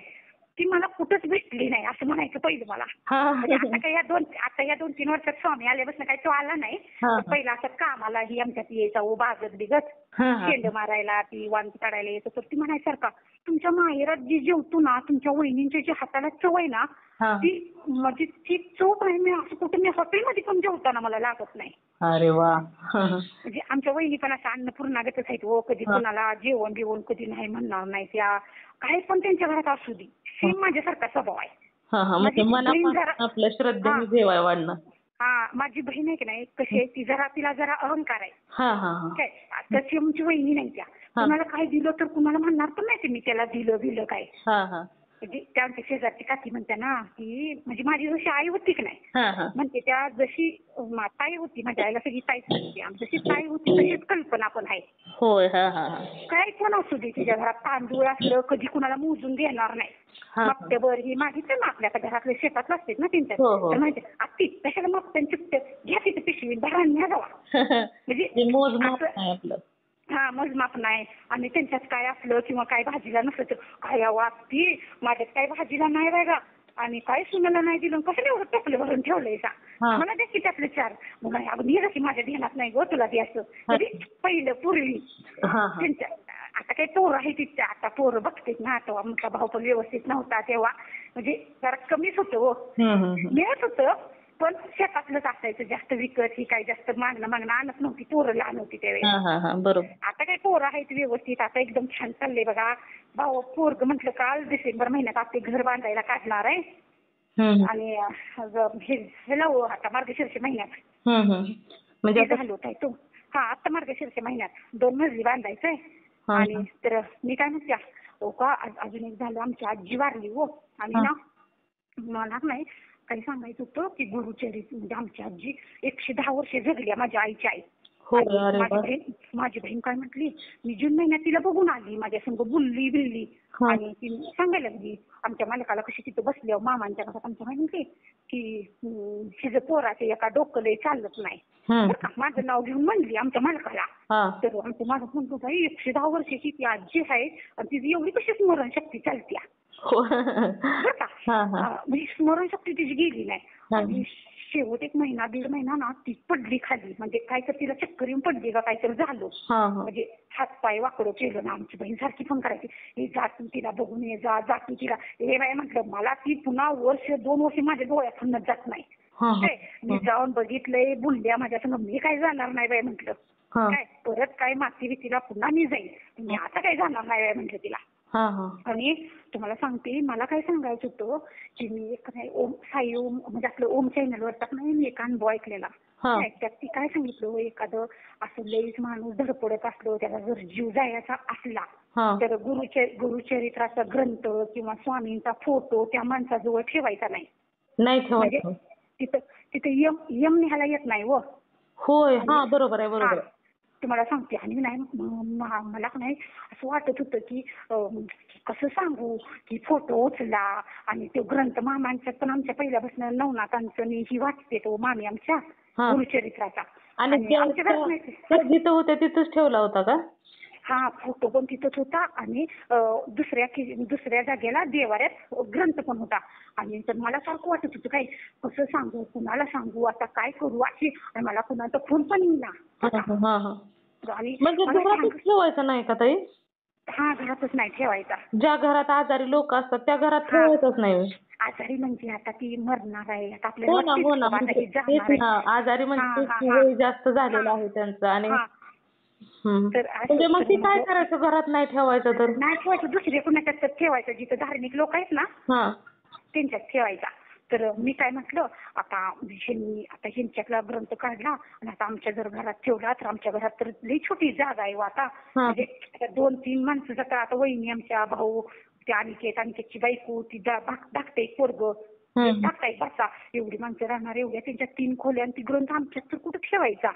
ती मला कुठंच भेटली नाही असं म्हणायचं पहिलं मला. म्हणजे आता या 2-3 वर्षात स्वामी आल्यापासून काही तो आला नाही. पहिला असं कामाला ही आमच्यात यायचा बागत बिगत शेंड मारायला ती वांगी काढायला येत तर ती म्हणायसारखा तुमच्या माहेरात जी जेवतो ना तुमच्या वहिनींच्या जी हाताला चव आहे ना ती म्हणजे ती चव आहे मी असं कुठं मी हॉटेलमध्ये पण जेवताना मला लागत नाही. अरे वा. म्हणजे आमच्या वहिनी पण असं अन्नपूर्णागतच आहेत कधी कुणाला जेवण बिवण कधी नाही म्हणणार नाही त्या काय पण त्यांच्या घरात असू दे सेम माझ्यासारखा स्वभाव आहे. म्हणजे मनापासून आपल्या श्रद्धेने जेवाय वाढणं. हा माझी बहीण आहे की नाही कशी आहे ती तिला जरा अहंकार आहे काय तशी आमची वहिनी नाही त्या कुणाला काय दिलं तर कुणाला म्हणणार पण नाही मी त्याला दिलं काय. म्हणजे त्या आमच्या शेजारची काकी म्हणते ना की म्हणजे माझी जशी आई होती की नाही म्हणते त्या जशी ताई होती माझ्या आईला सगळी ताईच म्हणते जशी ताई होती तशीच कल्पना पण आहे. होय काय पण असू दे तिच्या घरात तांदूळ असलं कधी कुणाला मोजून देणार नाही. मागत्यावर ही मागित ना आपल्या घरातले शेतात असतात ना त्यांच्या तर माहिती आत्ती कशाला मागत्या चुकते घ्या तिथे पिशवी भरांना जावा म्हणजे हा मोजमाप नाही. आणि त्यांच्यात काय असलं किंवा काय भाजीला नसलं तर काय ती माझ्यात काय भाजीला नाही बघा आणि काय सुनाला नाही दिलं कसं एवढं टोपलं भरून ठेवलंय का मला द्या की त्यातलं 4 मग मी की माझ्या ध्यानात नाही गो तुला द्यायचं तरी पहिलं पूर्वी त्यांच्या आता काही पोरं आहे तिथं आता पोरं बघतेत ना आता आमचा भाऊ पण व्यवस्थित नव्हता तेव्हा म्हणजे जरा कमीच होतं मिळत होतं पण शेतातलंच असायचं जास्त विकत ही काही जास्त मागणं आणत नव्हती पोरं लहान होती त्यावेळेस. बरोबर आता काही पोरं आहेत व्यवस्थित आता एकदम छान चाललंय बघा. भाऊ पोरग म्हटलं काल डिसेंबर महिन्यात आपले घर बांधायला काढणार आहे आणि आता मार्गशीर्ष महिन्यात म्हणजे झालो काय तो आता मार्गशीर्ष महिन्यात 2 मजली बांधायचंय. आणि तर मी काय म्हणते का अजून एक झालं आमची आजी वारली आणि ना मला नाही काही सांगायचं होतं की गुरुचरित म्हणजे आमची आजी 110 वर्षे जगली माझ्या आईची आई. माझी बहीण काय म्हटली मी जून महिन्यात तिला बघून आली माझ्या संग बुलली बिल्ली आणि ती सांगायला लागली आमच्या मालकाला कशी तिथं बसल्यावर मामांच्या घरात आमच्या म्हणते की हिचं पोराचं एका डोकं चालत नाही माझं नाव घेऊन म्हणली आमच्या मालकाला. तर आमचं मालक म्हणतो बाई 110 वर्षाची ती आजी आहे आणि तिची एवढी कशी स्मरणशक्ती चालत्या बरं का म्हणजे स्मरणशक्ती तिची गेली नाही. आणि शेवट 1 महिना 1.5 महिना ना ती पडली खाली म्हणजे काय तर तिला चक्कर येऊन पडली का काहीतरी झालं म्हणजे हातपाय वाकडं केलं ना आमची बहीण सारखी फोन करायची हे जातून तिला बघून ये जातून तिला हे बाय म्हटलं मला ती पुन्हा 1-2 वर्ष माझ्या डोळ्यातून जात नाही. मी जाऊन बघितलंय बुलल्या माझ्या संग मी काय जाणार नाही बाय म्हटलं काय परत काय माती भीतीला पुन्हा मी जाईल मी आता काय जाणार नाही बाय म्हटलं तिला. आणि तुम्हाला सांगते मला काय सांगायचं होतं की मी एक ओम साई ओम म्हणजे आपलं ओम चॅनलवर नाही मी एक अनुभव ऐकलेला त्यात ती काय सांगितलं एखादं असं लईच माणूस धडपडत असलो त्याला जर जीव जायचा असला तर गुरुचरित्राचा ग्रंथ किंवा स्वामींचा फोटो त्या माणसाजवळ ठेवायचा नाही. म्हणजे तिथे यम निघायला येत नाही होय बरोबर आहे बरोबर. तुम्हाला सांगते आणि नाही मला नाही असं वाटत होतं की कसं सांगू की फोटो उचला आणि तो ग्रंथ मामांच्या पण आमच्या पहिल्यापासून नवनाथांचं मी ही वाचते तो मामी आमच्या गुरुचरित्राचा आणि जिथं होत्या तिथंच ठेवला होता का? फोटो पण तिथंच होता आणि दुसऱ्या जागेला देवाऱ्यात ग्रंथ पण होता. आणि तर मला सारखं वाटत होतं काय कसं सांगू कुणाला सांगू आता काय करू अशी आणि मला कुणाचा फोन पण येईना. आणि घरातच ठेवायचं नाही का ताई? घरातच नाही ठेवायचा. ज्या घरात आजारी लोक असतात त्या घरात ठेवायचंच नाही. आजारी म्हणजे आता ती मरणार आहे आता आपल्याला आजारी म्हणजे जास्त झालेलं आहे त्यांचं आणि तर म्हणजे मग ती काय करायचं घरात नाही ठेवायचं तर? नाही ठेवायचं, दुसरे कुणाच्यात ठेवायचं, जिथं धार्मिक लोक आहेत ना त्यांच्यात ठेवायचा. तर मी काय म्हटलं, आता ह्यांच्यातला ग्रंथ काढला आणि आता आमच्या जर घरात ठेवला तर आमच्या घरात तर लई छोटी जागा आहे आता, म्हणजे 2-3 माणसं जातात. आता वहिनी, आमच्या भाऊ, त्या अनिकेतची बायको, ती धाकटे पोरग धाकटा एक बसा, एवढी माणसं राहणार, एवढ्या त्यांच्या 3 खोल्या आणि ती ग्रंथ आमच्यात तर कुठं ठेवायचा?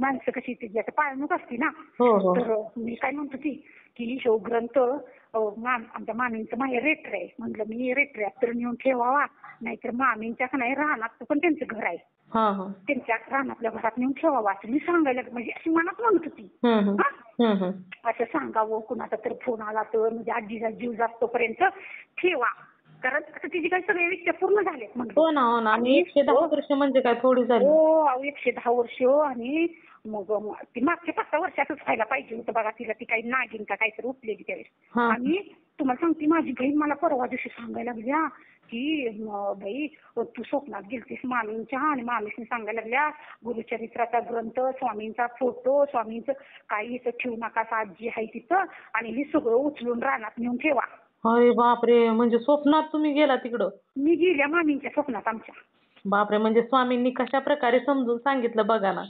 माणसं कशी त्याची आता पाळणूक असते ना. तर मी काय म्हणतो की शो ग्रंथ आमच्या मामींचं माहेर रेटर आहे, म्हटलं मी रेटऱ्यात तर नेऊन ठेवावा, नाहीतर मामींच्या नाही राहणार पण त्यांचं घर आहे, त्यांच्या रानातल्या घरात नेऊन ठेवावा असं मी सांगायला, म्हणजे अशी मनात म्हणत होती. असं सांगावं, कुणाचा तर फोन आला तर, म्हणजे आजीचा जीव जास्तोपर्यंत ठेवा, कारण आता तिची काही सगळे इच्छा पूर्ण झालेत म्हणतो. हो ना. आणि 110 वर्ष म्हणजे काय थोडी झाली? हो, 110 वर्ष. आणि मग ती मागच्या 5-6 वर्षातच व्हायला पाहिजे होतं बघा, तिला ती काही नागिन का काहीतरी उठलेली त्यावेळेस. आणि तुम्हाला सांगते, माझी बहीण मला परवा दिवशी सांगायला लागल्या की बाई तू स्वप्नात गेलतीस मामींच्या, आणि मामीने सांगायला लागल्या गुरुचरित्राचा ग्रंथ, स्वामींचा फोटो, स्वामींचं काही इथं ठेवू नका, आजी आहे तिथं, आणि हे सगळं उचलून रानात नेऊन ठेवा. अरे बापरे, म्हणजे स्वप्नात तुम्ही गेला तिकडं? मी गेल्या मामींच्या स्वप्नात आमच्या. बापरे, म्हणजे स्वामींनी कशा प्रकारे समजून सांगितलं बघा ना.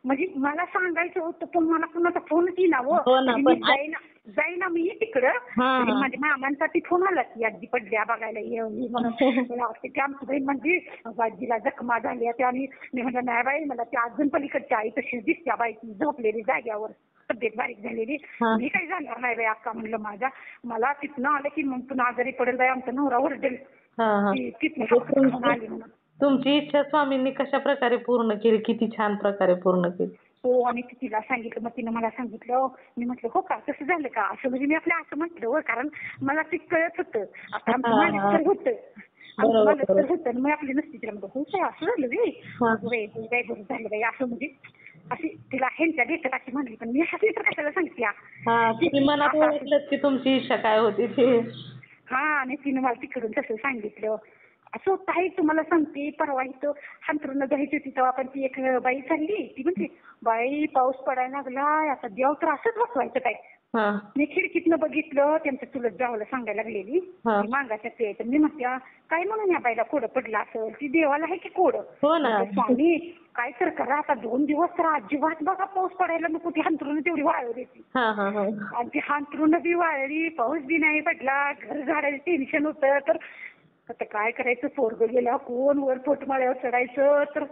म्हणजे मला सांगायचं होतं पण मला कुणाचा फोनच येईना. जाईना मी तिकडं. माझ्या मामांसाठी फोन आला की आजी पडल्या बघायला ये म्हणून. ते आमची बहीण म्हणजे आजीला जखमा झाल्या, आणि मी म्हणलं नाही बाई, मला ती अजून पलीकडची आई तशीच दिसत्या बाई, ती झोपलेली जाग्यावर, तब्येत बारीक झालेली. मी काही जाणार नाही बाई अक्का म्हणलं माझ्या. मला तिथनं आलं की मग पुन्हा आजारी पडेल बाई, आमचा नवरा ओरडेल. तिथनं आली म्हणून. तुमची इच्छा स्वामींनी कशा प्रकारे पूर्ण केली, किती छान प्रकारे पूर्ण केली. हो, आणि तिला सांगितलं, मग तिनं मला सांगितलं. मी म्हटलं हो का, तसं झालं का असं, म्हणजे मी आपल्या असं म्हटलं, कारण मला ते कळत होतं. आता आमचं मालिक तर होतं, मग आपली नसती. तिला म्हणतो हो काय असं झालं काय बरं झालं बाई असं, म्हणजे अशी तिला ह्यांच्या देतात अशी म्हणली, पण मी अशी तर कशाला सांगते मनात ओळखलं की तुमची इच्छा काय होती ते. आणि तिनं मला तिकडून तसं सांगितलं. असं ताई तुम्हाला सांगते, परवा इथं हांतरून जायची होती तेव्हा पण ती एक बाई चालली, ती म्हणते बाई पाऊस पडायला लागलाय, आता देव तर असंच बसवायचं काय. मी खिडकीतनं बघितलं, त्यांच्या चुलत जावाला सांगायला लागलेली मागाच्या ते, तर मी म्हणत्या काय म्हणून या बाईला कोडं पडलं असेल, ती देवाला आहे की कोडं. स्वामी काय तर करा, आता 2 दिवस तर अजिबात बघा पाऊस पडायला नको, ती हांतरून तेवढी वाळवली होती. आणि ती हांतरून बी वाळली, पाऊस बी नाही पडला, घर झाडायचं टेन्शन होतं. तर आता काय करायचं, पोरगं गेला कोण वर पोटमाळ्यावर चढायचं. तर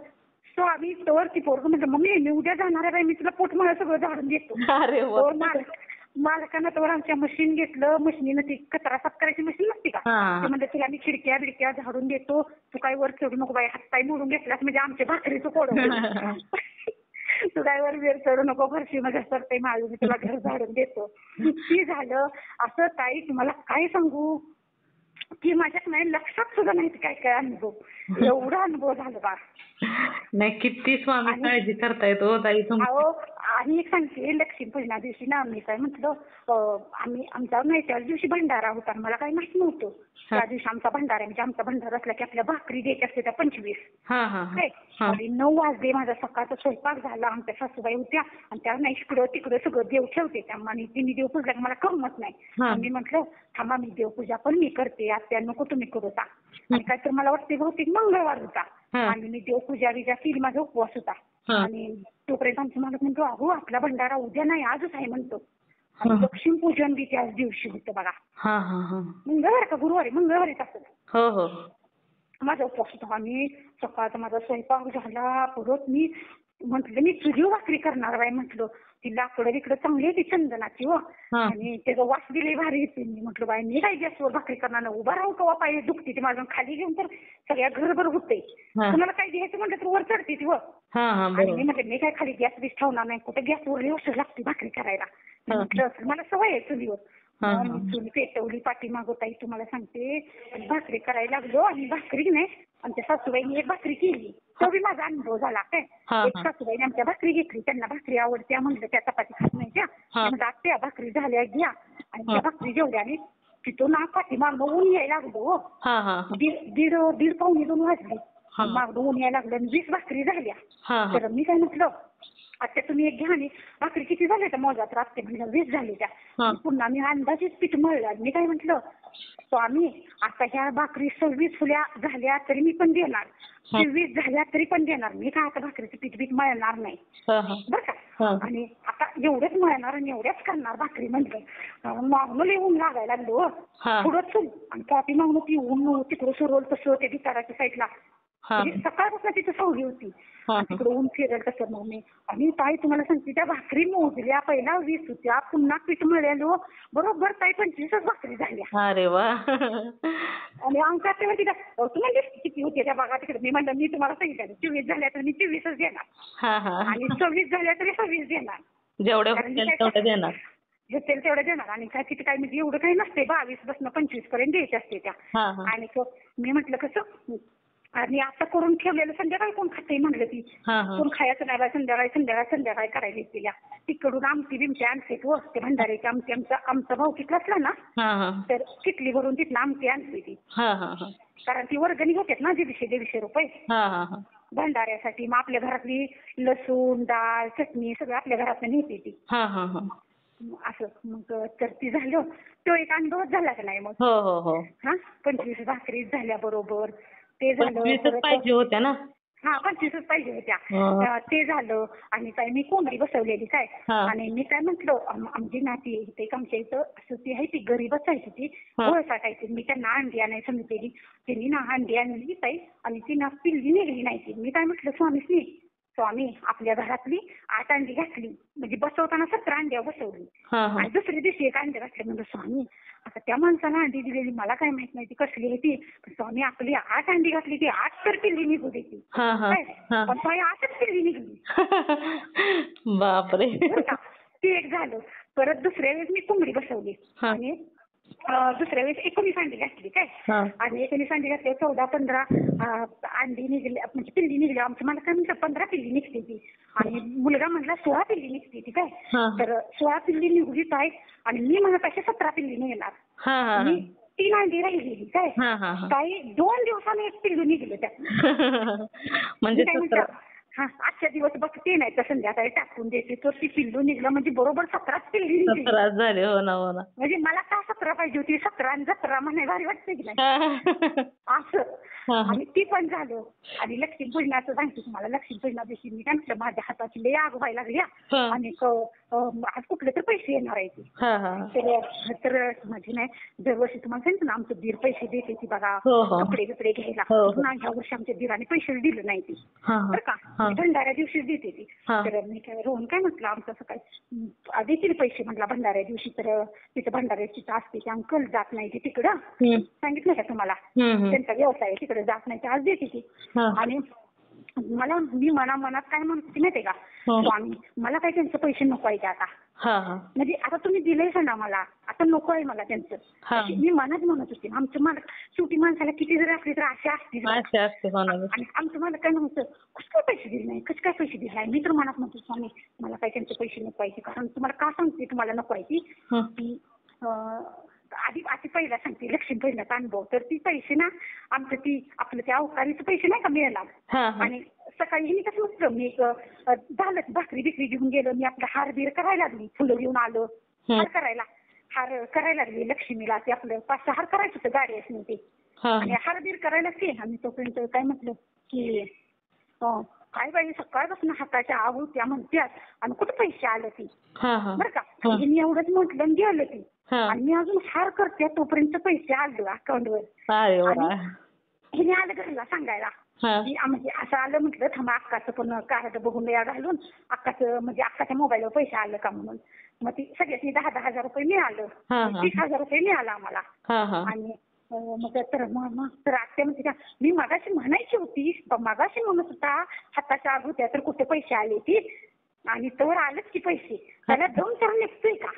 स्वामी तोवर ती पोरगं म्हटलं मम्मी मी उद्या जाणार आहे बाई, मी तुला पोटमाळ्या सगळं झाडून देतो. मालकानं तर आमच्या मशीन घेतलं, मशीनीनं ती कचरा साफ करायची मशीन नसती का, ते म्हणजे तुला मी खिडक्या बिडक्या झाडून देतो, तू काय वर चढू नको बाई, हातपाय मोडून घेतलास म्हणजे आमच्या भाकरीचं कोडं. तू काय वर वेर चढू नको, फरशी मध्ये सरते माळून, मी तुला घर झाडून देतो. ती झालं असं. ताई तुम्हाला काय सांगू की माझ्यात नाही लक्षात सुद्धा नाही काय काय अनुभव, एवढा अनुभव झाला बा. नाही, किती स्वामी काळजी करतायत हो ताई तुम्ही. आणि एक सांगते, लक्ष्मीपूजना दिवशी ना आम्ही काय म्हटलं, आमचा नाही त्याच दिवशी भंडारा होता, मला काही माहित नव्हतं. त्या दिवशी आमचा भंडारा, म्हणजे आमचा भंडारा असला की आपल्या भाकरी द्यायच्या असते त्या 25. आणि 9 वाजले, माझा सकाळचा स्वयंपाक झाला, आमच्या सासूबाई होत्या आणि त्या नाही इकडं तिकडं सगळं देव ठेवते, त्यामुळे तिने देव पूजला की मला करमत नाही. मी म्हटलं थांबा मी देवपूजा पण मी करते, आत्या नको तुम्ही करू का. आणि काय तर मला वाटते बहुतेक मंगळवार होता, आणि मी देवपूजा बिजा केली, माझा उपवास होता. आणि तोपर्यंत आमचं मालक म्हणतो अहो आपला भंडारा उद्या नाही आजच आहे म्हणतो. आणि लक्ष्मीपूजन बी त्याच दिवशी होतं बघा. मंगळवार का गुरुवारी, मंगळवारीच असं. माझा उपवास होता. आणि सकाळचा माझा स्वयंपाक झाला, परत मी म्हटलं मी चुलीव भाकरी करणार बाय, म्हटलं ती लाकडं बिकडं चांगली आहे ती चंदनाची हो, आणि त्याचा वास दिले भारी येते. मी म्हटलं बाय मी काय गॅसवर भाकरी करणार नाही, उभा राहू कवा पाहिजे दुखते ती माझं, खाली घेऊन तर सगळ्या घरभर होते. तुम्हाला काय द्यायचं म्हटलं तर वर चढते ती व. आणि मी म्हटलं मी काय खाली गॅस बीस ठेवणार नाही, कुठे गॅसवर व्यवस्थित लागते भाकरी करायला. म्हटलं मला सवय आहे चुलीवर. चुली पेटवली पाठीमागं ताई तुम्हाला सांगते, भाकरी करायला लागलो, आणि भाकरी नाही आमच्या सासूबाईंनी एक भाकरी केली, तो बी माझा अनुभव झाला. काय एक सासूबाईने आमच्या भाकरी घेतली, त्यांना भाकरी आवडत्या, म्हणलं त्या चपाती खात नाही त्या, म्हणतात त्या भाकरी झाल्या घ्या. आणि त्या भाकरी जेवढ्या, आणि तिथून ना पाठीमागं ऊन यायला लागलो, दीड पावणे 2 वाजले, मागं ऊन यायला लागलं, आणि 20 भाकरी झाल्या. तर मी काय म्हटलं आता तुम्ही एक घ्या आणि भाकरी किती झाल्या त्या मोजात राखते म्हणलं 20 झाली त्या. पुन्हा मी अंदाजेच पीठ मळलं. मी काय म्हटलं, स्वामी आता ह्या भाकरी 26 फुल्या झाल्या तरी मी पण देणार, 26 झाल्या तरी पण देणार. मी काय आता भाकरीचं पीठ मळणार नाही बरं का. आणि आता एवढंच मळणार आणि एवढ्याच करणार भाकरी म्हटलं. मागणं लिहून लागायला लागलो पुढंच आणि कॉपी मागणं ती ऊन तिकडं सुरवलं तसं त्या गिटाराच्या साईडला. सकाळपासून तिथं सावली होती, तिकडे ऊन फिरेल तसं. मग मी आणि ताई तुम्हाला सांगते त्या भाकरी मोजल्या, पहिला 20 होत्या, पुन्हा पीठ मळल्यालो बरोबर ताई 25च भाकरी झाल्या. अरे वा. आणि आमच्या तिला तुम्हाला किती होते त्या बघा तिकडे. मी म्हणलं मी तुम्हाला सांगितलं 24 झाल्या तर मी 24च देणार आणि 26 झाल्या तरी 26 देणार, जेवढे तेवढे देणार, घेतील तेवढं देणार. आणि काय तिथे काय म्हणजे एवढं काही नसते, 22 25 पर्यंत द्यायचे असते त्या. आणि मी म्हटलं कसं आणि आता करून ठेवलेलं संध्याकाळी कोण खाते म्हणलं ती, कोण खायचं नाही बाय, संध्याकाळी करायला तिला. तिकडून आमटी बिमटी आणते ते भंडाऱ्याची आमटी. आमचा भाऊ किटला असला ना तर किटली भरून तिथलं आमटी आणते ती, कारण ती वर्गणी घेतात ना 150 रुपये भंडाऱ्यासाठी. मग आपल्या घरातली लसूण डाळ चटणी सगळं आपल्या घरातनं नेते ती असं. मग तर ती झालं तो एक अनुभव झाला का नाही. मग 25 भाकरी झाल्या बरोबर ते झालं. पाहिजे होत्या ना. 25च पाहिजे होत्या. ते झालं. आणि काय मी कोंबडी बसवलेली काय. आणि मी काय म्हटलं आमची नाती आहे एक आमच्या इथं असं ती आहे, ती घरी बसायची ती गोळ टाकायची. मी त्यांना अंडी आणायला सांगितलेली, त्यांनी ना अंडी आणली ताई आणि ती ना पिल्ली निघली नाही ती. मी काय म्हटलं स्वामी आपल्या घरातली 8 अंडी घातली, म्हणजे बसवताना 17 अंड्यावर बसवली आणि दुसऱ्या दिवशी 1 अंडे घातले. म्हणजे स्वामी आता त्या माणसाला अंडी दिलेली मला काय माहित नाही ती कसली आहे ती, स्वामी आपली 8 अंडी घातली ती 8 तर पिल्ली निघू देते, पण स्वामी 8च पिल्ली निघली. बापरे. ते एक झालं. परत दुसऱ्या वेळेस मी कोंबडी बसवली आणि दुसऱ्या वेळेस 19 अंडी घातली काय. आणि 19 अंडी घातली 14-15 अंडी निघली, म्हणजे पिल्ली निघली. आमचं मला काय म्हटलं 15 पिल्ली निघते ती. आणि मुलगा म्हटला 16 पिल्ली निघते ती काय. तर 16 पिल्ली निघली काय आणि मी म्हणत असे 17 पिल्ली निघणार. 3 अंडी राहिलेली काय. काही 2 दिवसांनी 1 पिल्लू निघलं त्या. म्हणजे आजच्या दिवस बघते नाही तर संध्याकाळी टाकून देते तर ती पिल्लू निघलं म्हणजे बरोबर 17 पिल्ली झाले. हो ना हो ना. म्हणजे मला का 17 पाहिजे होती, 17 आणि 17 म्हणे भारी वाटते की नाही असं. आणि ती पण झालं. आणि लक्ष्मीपूजनाचं सांगते तुम्हाला. लक्ष्मीपूजना दिवशी मी काय म्हटलं माझ्या हाताची लय आग व्हायला लागल्या आणि आज कुठले तर पैसे येणार आहे तर माझी नाही दरवर्षी तुम्हाला सांगितलं ना आमचं दीर पैसे देते ती बघा कपडे बिपडे घ्यायला. ह्या वर्षी आमच्या दीराने पैसे दिले नाही ती बरं का, भंडाऱ्या दिवशीच देते ती. तर मी काय रोहन काय म्हटलं आमचं असं काय देतील पैसे म्हटलं भंडाऱ्या दिवशी. तर तिथं भंडाऱ्याची असते ते अंकल जात नाही ती तिकडं, सांगितलं का तुम्हाला, त्यांचा व्यवसाय तिकडे जात नाही ते आज देते ती. आणि मी मनात काय म्हणते माहितीये का, स्वामी मला काय त्यांचे पैसे नको आहे आता. म्हणजे आता तुम्ही दिलेच ना मला, आता नको आहे मला त्यांचं. मी मनात म्हणत होते आमचं मला शेवटी माणसाला किती जरी असली तर अशा असतील. आणि आमचं मला काय नव्हतं कसं काय पैसे दिले नाही, कसं काय पैसे दिले नाही. मी तर मनात म्हणतो स्वामी मला काय त्यांचे पैसे नको आहे. कारण तुम्हाला का सांगते तुम्हाला नको आहे ती आधी पहिला सांगते लक्ष्मी पहिल्याचा अनुभव. तर ती पैसे ना आमचं ती आपलं त्या अवकारीचे पैसे नाही का मिळणार. आणि सकाळी मी कसं म्हटलं मी झालं भाकरी बिकरी घेऊन गेलो, मी आपलं हार बीर करायला लागली, फुलं घेऊन आलो हार करायला लागली लक्ष्मीला. ते आपलं 5-6 हार करायचं होतं गाडी असणे ते. आणि हार बीर करायला लागते. आणि तोपर्यंत काय म्हटलं की काय बाई सकाळपासून हाताच्या आग होत्या म्हणतात आणि कुठं पैसे आलं ती बरं का. मी एवढंच म्हटलं आणि गेलं ती. आणि मी अजून हार करते तोपर्यंत पैसे आलं अकाउंटवर. हिने आलं घरला सांगायला म्हणजे असं आलं. म्हटलं थांबा अक्काचं पण कार्ड बघून या घालून अक्काचं म्हणजे अक्काच्या मोबाईलवर पैसे आलं का म्हणून. मग ती सगळ्यांनी 10,000 रुपये मिळालं, 30,000 रुपये मिळालं आम्हाला. आणि मग तर आत्या म्हणते का मी मगाशी म्हणायची होती, मगाशी म्हणत होता हाताच्या आग होत्या तर कुठे पैसे आले ती आणि तोवर आलेच की पैसे, त्याला जाऊन तर निघतोय का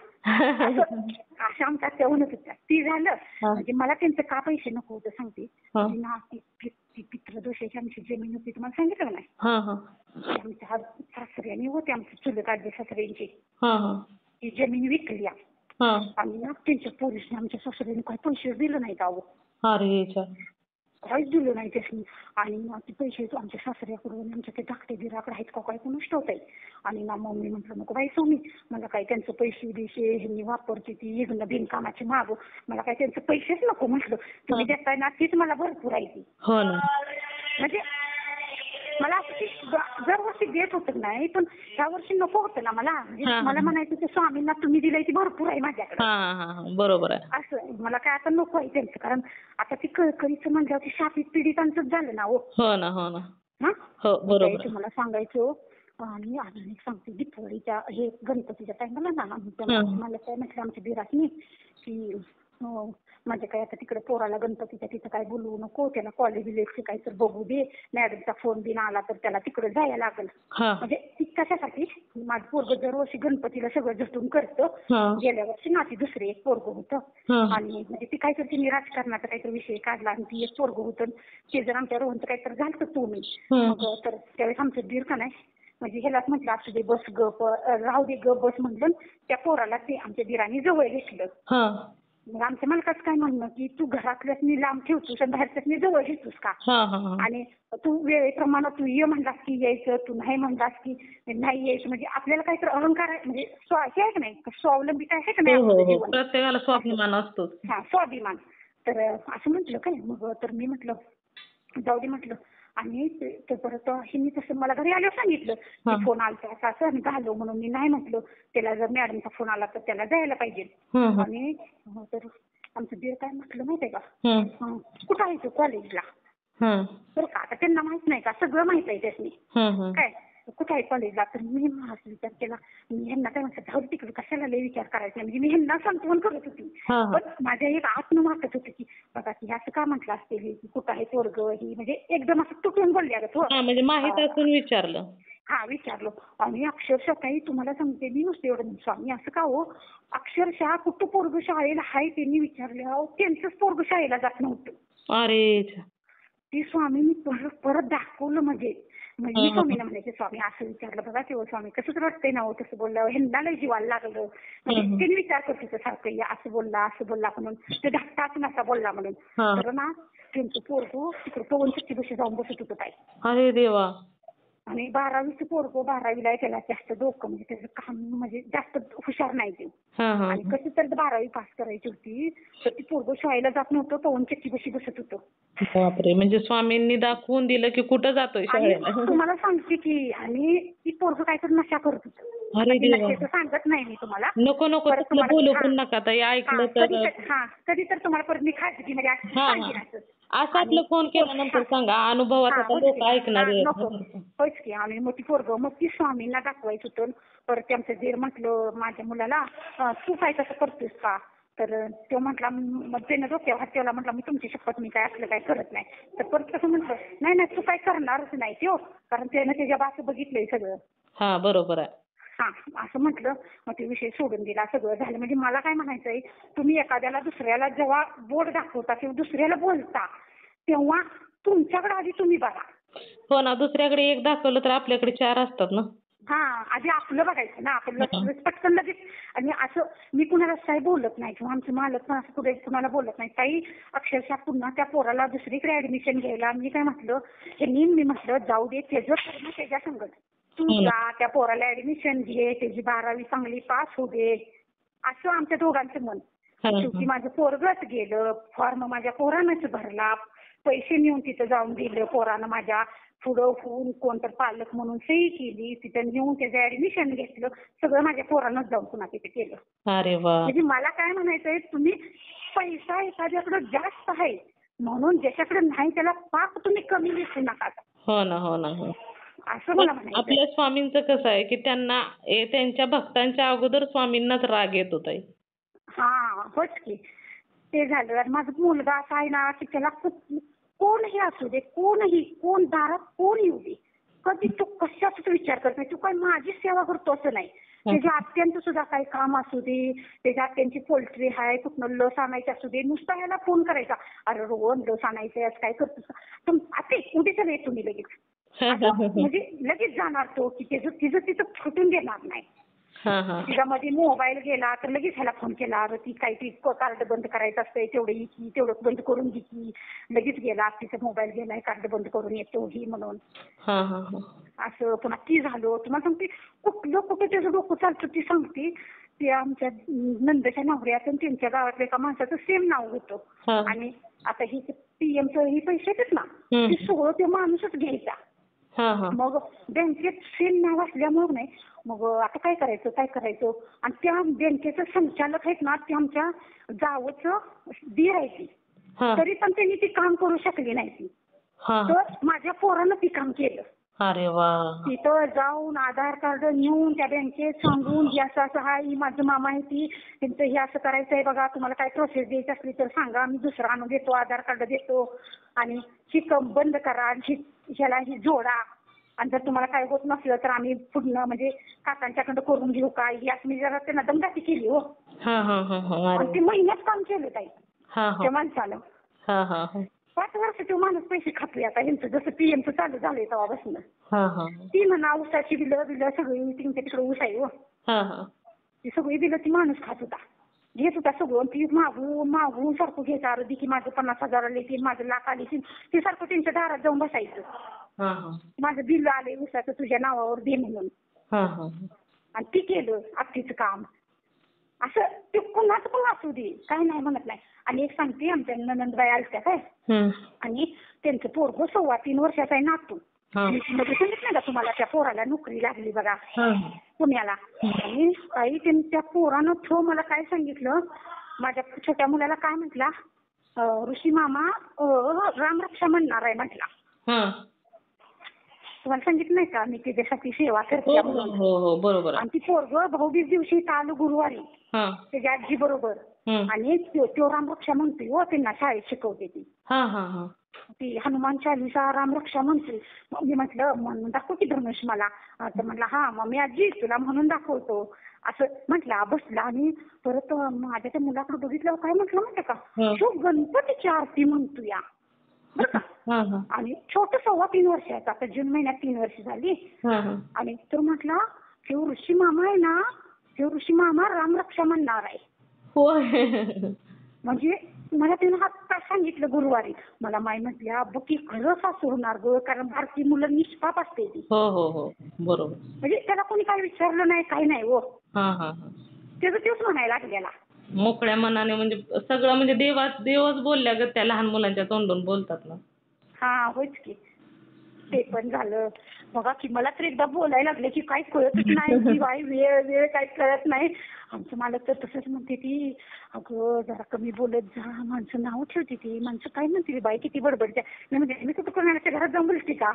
असं आमच्या त्या म्हणत होत्या. ती झालं म्हणजे मला त्यांचं का पैसे नको होतं सांगते ना. ती पितृदोषाची आमची जमीन होती तुम्हाला सांगितलं नाही. आमच्या सासऱ्याने होते आमच्या चुलत आजी सासऱ्यांची ती जमीन विकली आणि ना त्यांच्या पोलिसने आमच्या सासऱ्याने काही पैसे दिले नाहीत अहो. काहीच दिलं नाही त्यासनी. आणि ना ते पैसे आमच्या सासऱ्याकडून आमच्या ते धाकटे दिराकडे आहेत का काय कोणाच ठाऊक आहे. आणि ना मग मी म्हटलं नको बाई स्वामी, मला काय त्यांचं पैसे बिशे ह्यांनी वापरते ती इकडनं बिनकामाची माग, मला काय त्यांचं पैसेच नको म्हटलं. तुम्ही देताय ना तीच मला भरपूर आहे ती. हो ना. म्हणजे मला असं ती दरवर्षी देत होतं नाही, पण ह्या वर्षी नको होतं ना मला. म्हणजे मला म्हणायचं की स्वामींना तुम्ही दिलंय ती भरपूर आहे माझ्याकडे. बरोबर आहे. असं मला काय आता नको आहे त्यांचं. कारण आता ती कळकळीचं म्हणल्यावर ती शापित पीडितांचंच झालं ना. हो ना. हो ना. हा हो बरोबर. तुम्हाला सांगायचं. आणि अजून एक सांगते, दीपावलीच्या हे गणपतीच्या टाइमला ना मला काय म्हटलं आमच्या दिरासनी की म्हणजे काय आता तिकडे पोराला गणपतीच्या तिथं काय बोलवू नको, त्याला कॉलेज बिलेजचे काही तर बघू दे, मॅडमचा फोन बिन आला तर त्याला तिकडे जायला लागेल. म्हणजे ती कशासाठी, माझं पोरग दरवर्षी गणपतीला सगळं झटून करतं. गेल्या वर्षी ना ती दुसरे एक पोरग होतं. आणि म्हणजे ती काहीतरी तिने राजकारणाचा काहीतरी विषय काढला आणि ती एक पोरग होतं. ते जर आमच्या रोहनचं काहीतरी झालं तर तुम्ही मग तर त्यावेळेस आमचं दीर का नाही म्हणजे ह्यालाच म्हटलं असू दे बस गप राहू दे गप बस म्हटलं. त्या पोराला ते आमच्या दिराने जवळ घेतलं. मग आमच्या मालकाचं काय म्हणणं की तू घरातल्यासनी लांब ठेवतोस आणि बाहेरच्यासनी जवळ घेतोस का. आणि तू वेळेप्रमाणे तू ये म्हणलास की यायचं, तू नाही म्हणलास की नाही यायचं. म्हणजे आपल्याला काहीतरी अहंकार आहे, म्हणजे हे आहे का नाही, स्वावलंबी काय आहे का नाही, प्रत्येकाला स्वाभिमान असतो. स्वाभिमान. तर असं म्हटलं काय. मग तर मी म्हटलं जाऊ दे म्हटलं. आणि ते परत मी तसं मला घरी आल्यावर सांगितलं की फोन आलता असं असं आणि घालव म्हणून. मी नाही म्हटलं, त्याला जर मॅडमचा फोन आला तर त्याला जायला पाहिजे. आणि तर आमचं दीर काय म्हटलं माहितीये का, कुठं आहे तू कॉलेजला. तर का आता त्यांना माहित नाही का, सगळं माहित आहे त्यासनी. काय कुठं आहे कॉलेजला. तर मी असं विचार केला. मी ह्यांना काय म्हटलं जाऊ तिकडे कशाला लय विचार करायचा. म्हणजे मी ह्यांना सांत्वन करत होती. पण माझ्या एक आत्म वाटत होतं की बघा की असं का म्हटलं असते की कुठं आहे पोरग ही. म्हणजे एकदम असं तुटून बोलले म्हणजे माहित असून विचारलं. विचारलं. आणि अक्षरशः काही तुम्हाला सांगते मी नुसते एवढं स्वामी असं का हो, अक्षरशः कुठं पोरग शाळेला हाय त्यांनी विचारलं, त्यांचंच पोरग शाळेला जात नव्हतं. अरे ती स्वामींनी परत दाखवलं. म्हणजे मी स्वामीला म्हणायचे स्वामी असं विचारलं बघा तेव्हा स्वामी कसं तर वाटतंय ना हो तसं बोलल्यावर, ह्यांना लय जीवाला लागलं. म्हणजे त्यांनी विचार करत होतं सारखं असं बोलला म्हणून, ते धाकटाच नसा बोलला म्हणून. तर ना त्यांचं पोरगं तिकडे पवनचक्की बशी जाऊन बसत होतं काय. अरे देवा. आणि 12वीचं पोरगं 12वीला आहे, त्याला जास्त डोकं म्हणजे त्याचं काम म्हणजे जास्त हुशार नाही ते. आणि कसं तर 12वी पास करायची होती तर ती पोरगं शाळेला जात नव्हतं, पवनचक्की बशी बसत होतं. बापरे. म्हणजे स्वामींनी दाखवून दिलं की कुठं जातोय शाळेला. तुम्हाला सांगते की आणि ती पोरगं काहीतरी नशा करत होतं. नशेचं सांगत नाही मी तुम्हाला. नको बोलू पण नका ताई, ऐकलं तर. कधी तर तुम्हाला परत मी खाजगी म्हणजे सांगेन असं आपलं फोन केल्यानंतर सांगा, अनुभवाचा लोक ऐकणार. होच की. आणि मग ती पोरगं मग ती स्वामींना दाखवायचं होतं. परत त्यांचं दीर म्हटलं माझ्या मुलाला तू काय कसं करतोस का. तर तो म्हटला, मग त्यानं डोक्यावर हात ठेवला, म्हटलं मी तुमची शपथ मी काय असलं काय करत नाही. तर परत कसं म्हटलं नाही तू काय करणारच नाही त्यो, कारण त्यानं त्याच्या बाचं बघितलंय सगळं. बरोबर आहे. असं म्हटलं. मग ते विषय सोडून दिला, सगळं झालं. म्हणजे मला काय म्हणायचंय, तुम्ही एखाद्याला दुसऱ्याला जेव्हा बोट दाखवता किंवा दुसऱ्याला बोलता तेव्हा तुमच्याकडे आधी तुम्ही बघा. हो ना, दुसऱ्याकडे एक दाखवलं तर आपल्याकडे 4 असतात ना. आधी आपलं बघायचं ना, आपलं पटकन लगेच. आणि असं मी कुणाला काही बोलत नाही किंवा आमचे मालक पण असं पुढे कुणाला बोलत नाही काही. अक्षरशः पुन्हा त्या पोराला दुसरीकडे ऍडमिशन घ्यायला मी काय म्हटलं, मी म्हटलं जाऊ दे त्याचं त्याच्या संगत. तू जा त्या पोराला ऍडमिशन घे, त्याची 12वी चांगली पास होऊ दे, असं आमच्या दोघांचं मन. शेवटी माझं पोरगच गेलं, फॉर्म माझ्या पोरानंच भरला, पैसे नेऊन तिथं जाऊन दिलं पोरानं माझ्या, पुढं होऊन कोणतर पालक म्हणून सही केली, तिथं नेऊन त्याचं ऍडमिशन घेतलं, सगळं माझ्या पोरानंच जाऊन पुन्हा तिथे केलं. अरे वा. म्हणजे मला काय म्हणायचंय, तुम्ही पैसा एखाद्याकडे जास्त आहे म्हणून ज्याच्याकडे नाही त्याला पाक तुम्ही कमी विकू नका. हो ना. असं मला म्हणायचं. आपल्या स्वामींचं कसं आहे की त्यांना त्यांच्या भक्तांच्या अगोदर स्वामींनाच राग येत होता. होच की. ते झालं. आणि माझा मुलगा असा आहे ना की त्याला कोणही असू दे, कोण दारात कोण येऊ दे, कधी तू कशाचाच विचार करत नाही. तू काय माझी सेवा करतो असं नाही. त्याच्या आत्यांचं सुद्धा काही काम असू दे, त्याच्या आत्यांची पोल्ट्री आहे, कुठनं लस आणायची असू दे, नुसता ह्याला फोन करायचा, अरे रोहन लस आणायचंय आज काय करतोस, आता उद्याच येत तुम्ही लगेच. म्हणजे लगेच जाणार तो की तिचं तिथं फुटून देणार नाही. हा हा तिच्यामध्ये मोबाईल गेला तर लगेच ह्याला फोन केला, ती काही ती कार्ड बंद करायचं असतंय तेवढं बंद करून घे की, लगेच गेला तिचा मोबाईल गेलाय कार्ड बंद करून येतो ही म्हणून. हा हा हा असं पुन्हा ती झालो तुम्हाला सांगते कुठं त्याचं डोकं चालतं ती सांगते. ते आमच्या नंदच्या नवऱ्यात आणि त्यांच्या गावातल्या एका माणसाचं सेम नाव होतं. हा. आणि आता ही पीएमचं ही पैसे येतात ना हम्म. ते सगळं ते माणूसच घ्यायचा. हा हा मग बँकेत सेम नाव असल्यामुळे नाही मग आता काय करायचं आणि त्या बँकेचं संचालक आहेत ना ते आमच्या जावचं दीर आहे ती. हा. तरी पण त्यांनी ती काम करू शकली नाही ती. हा. तर माझ्या पोरानं ती काम केलं. अरे वा. तिथं जाऊन आधार कार्ड नेऊन त्या बँकेत सांगून हे असं हा ही माझं मामा आहे ती त्यांचं हे असं करायचं आहे बघा, तुम्हाला काय प्रोसेस द्यायची असली तर सांगा, मी दुसरा आणून देतो, आधार कार्ड देतो आणि ही बंद करा, ह्याला ही जोडा आणि जर तुम्हाला काय होत नसलं तर आम्ही पुढनं म्हणजे काकांच्याकडं करून घेऊ का, ही असं मी जरा त्यांना दमदाटी केली हो. हा हा हा हा. आणि ते महिन्यात काम केलं ताई हा हा त्या माणसानं. हा हा हा 5 वर्ष तो माणूस पैसे खातोय आता ह्यांचं जसं पीएमचं चालू झालंय तेव्हापासून. हा हा ती म्हणा ऊसाची बिलं सगळी त्यांच्या तिकडे ऊस आहे हो. हा हा ती सगळी बिलं ती माणूस खात होता, घेत होता सगळं. ती मागून सारखं घ्यायचा, अर्धी की माझं 50,000 आले की माझं लाख आले की ते सारखं त्यांच्या दारात जाऊन बसायचं. हा हा माझं बिल आले ऊसाचं तुझ्या नावावर दे म्हणून. हा हा आणि ती केलं अख्खीचं काम. असं ते कुणाचं पण असू दे काही नाही म्हणत नाही. आणि एक सांगते आमच्या ननंदबाई आलत्या काय आणि त्यांचं पोरगं 3.25 वर्षाचा आहे नातू. मध्ये सांगितलं का तुम्हाला त्या पोराला नोकरी लागली बघा पुण्याला. आणि काही त्या पोरानं तो मला काय सांगितलं, माझ्या छोट्या मुलाला काय म्हटला, ऋषी मामा रामरक्षा म्हणणार आहे म्हटला. तुम्हाला सांगितलं नाही का मी त्याच्यासाठी सेवा करते म्हणून. हो बरोबर. आणि ती पोरगं भाऊबीज दिवशी इथं आलं गुरुवारी त्याच्या आजी बरोबर आणि तो रामरक्षा म्हणतोय हो, त्यांना शाळेत शिकवते ती. ती हनुमान चालीसा रामरक्षा म्हणते. मग मी म्हटलं म्हणून दाखव की धनुष मला. तर म्हटलं हा मग मी आजी तुला म्हणून दाखवतो असं म्हटलं. बसला आणि परत माझ्या त्या मुलाकडे बघितलं काय म्हटलं माहिती का, तो गणपतीची आरती म्हणतो या बरं का. आणि छोटं 3.25 वर्षाचा, आता जून महिन्यात 3 वर्ष झाली. आणि तर म्हटलं तो ऋषी मामा आहे ना, तो ऋषी मामा रामरक्षा म्हणणार आहे. म्हणजे मला त्यानं आत्ता सांगितलं गुरुवारी. मला माई म्हटल्या बघ खरं सासू होणार ग, कारण भारतीय मुलं निष्पाप असते ती. हो बरोबर. म्हणजे त्याला कोणी काही विचारलं नाही काही नाही हो. त्याचं तेच म्हणायला लागलेला मोकळ्या मनाने, म्हणजे सगळं म्हणजे देवच बोलल्या ग त्या लहान मुलांच्या तोंडून बोलतात ना. हा होच की ते पण झालं. बघा की मला तर एकदा बोलायला लागले की काही कळतच नाही की बाई वेळ काही कळत नाही. आमचं मालक तर तसंच म्हणते ती, अगं जरा कमी बोलत जा, माणसं नाव ठेवते ती, माणसं काय म्हणते बाई किती बडबडत्या. मी कुठं कोणाच्या घरात जाऊन बोलते का.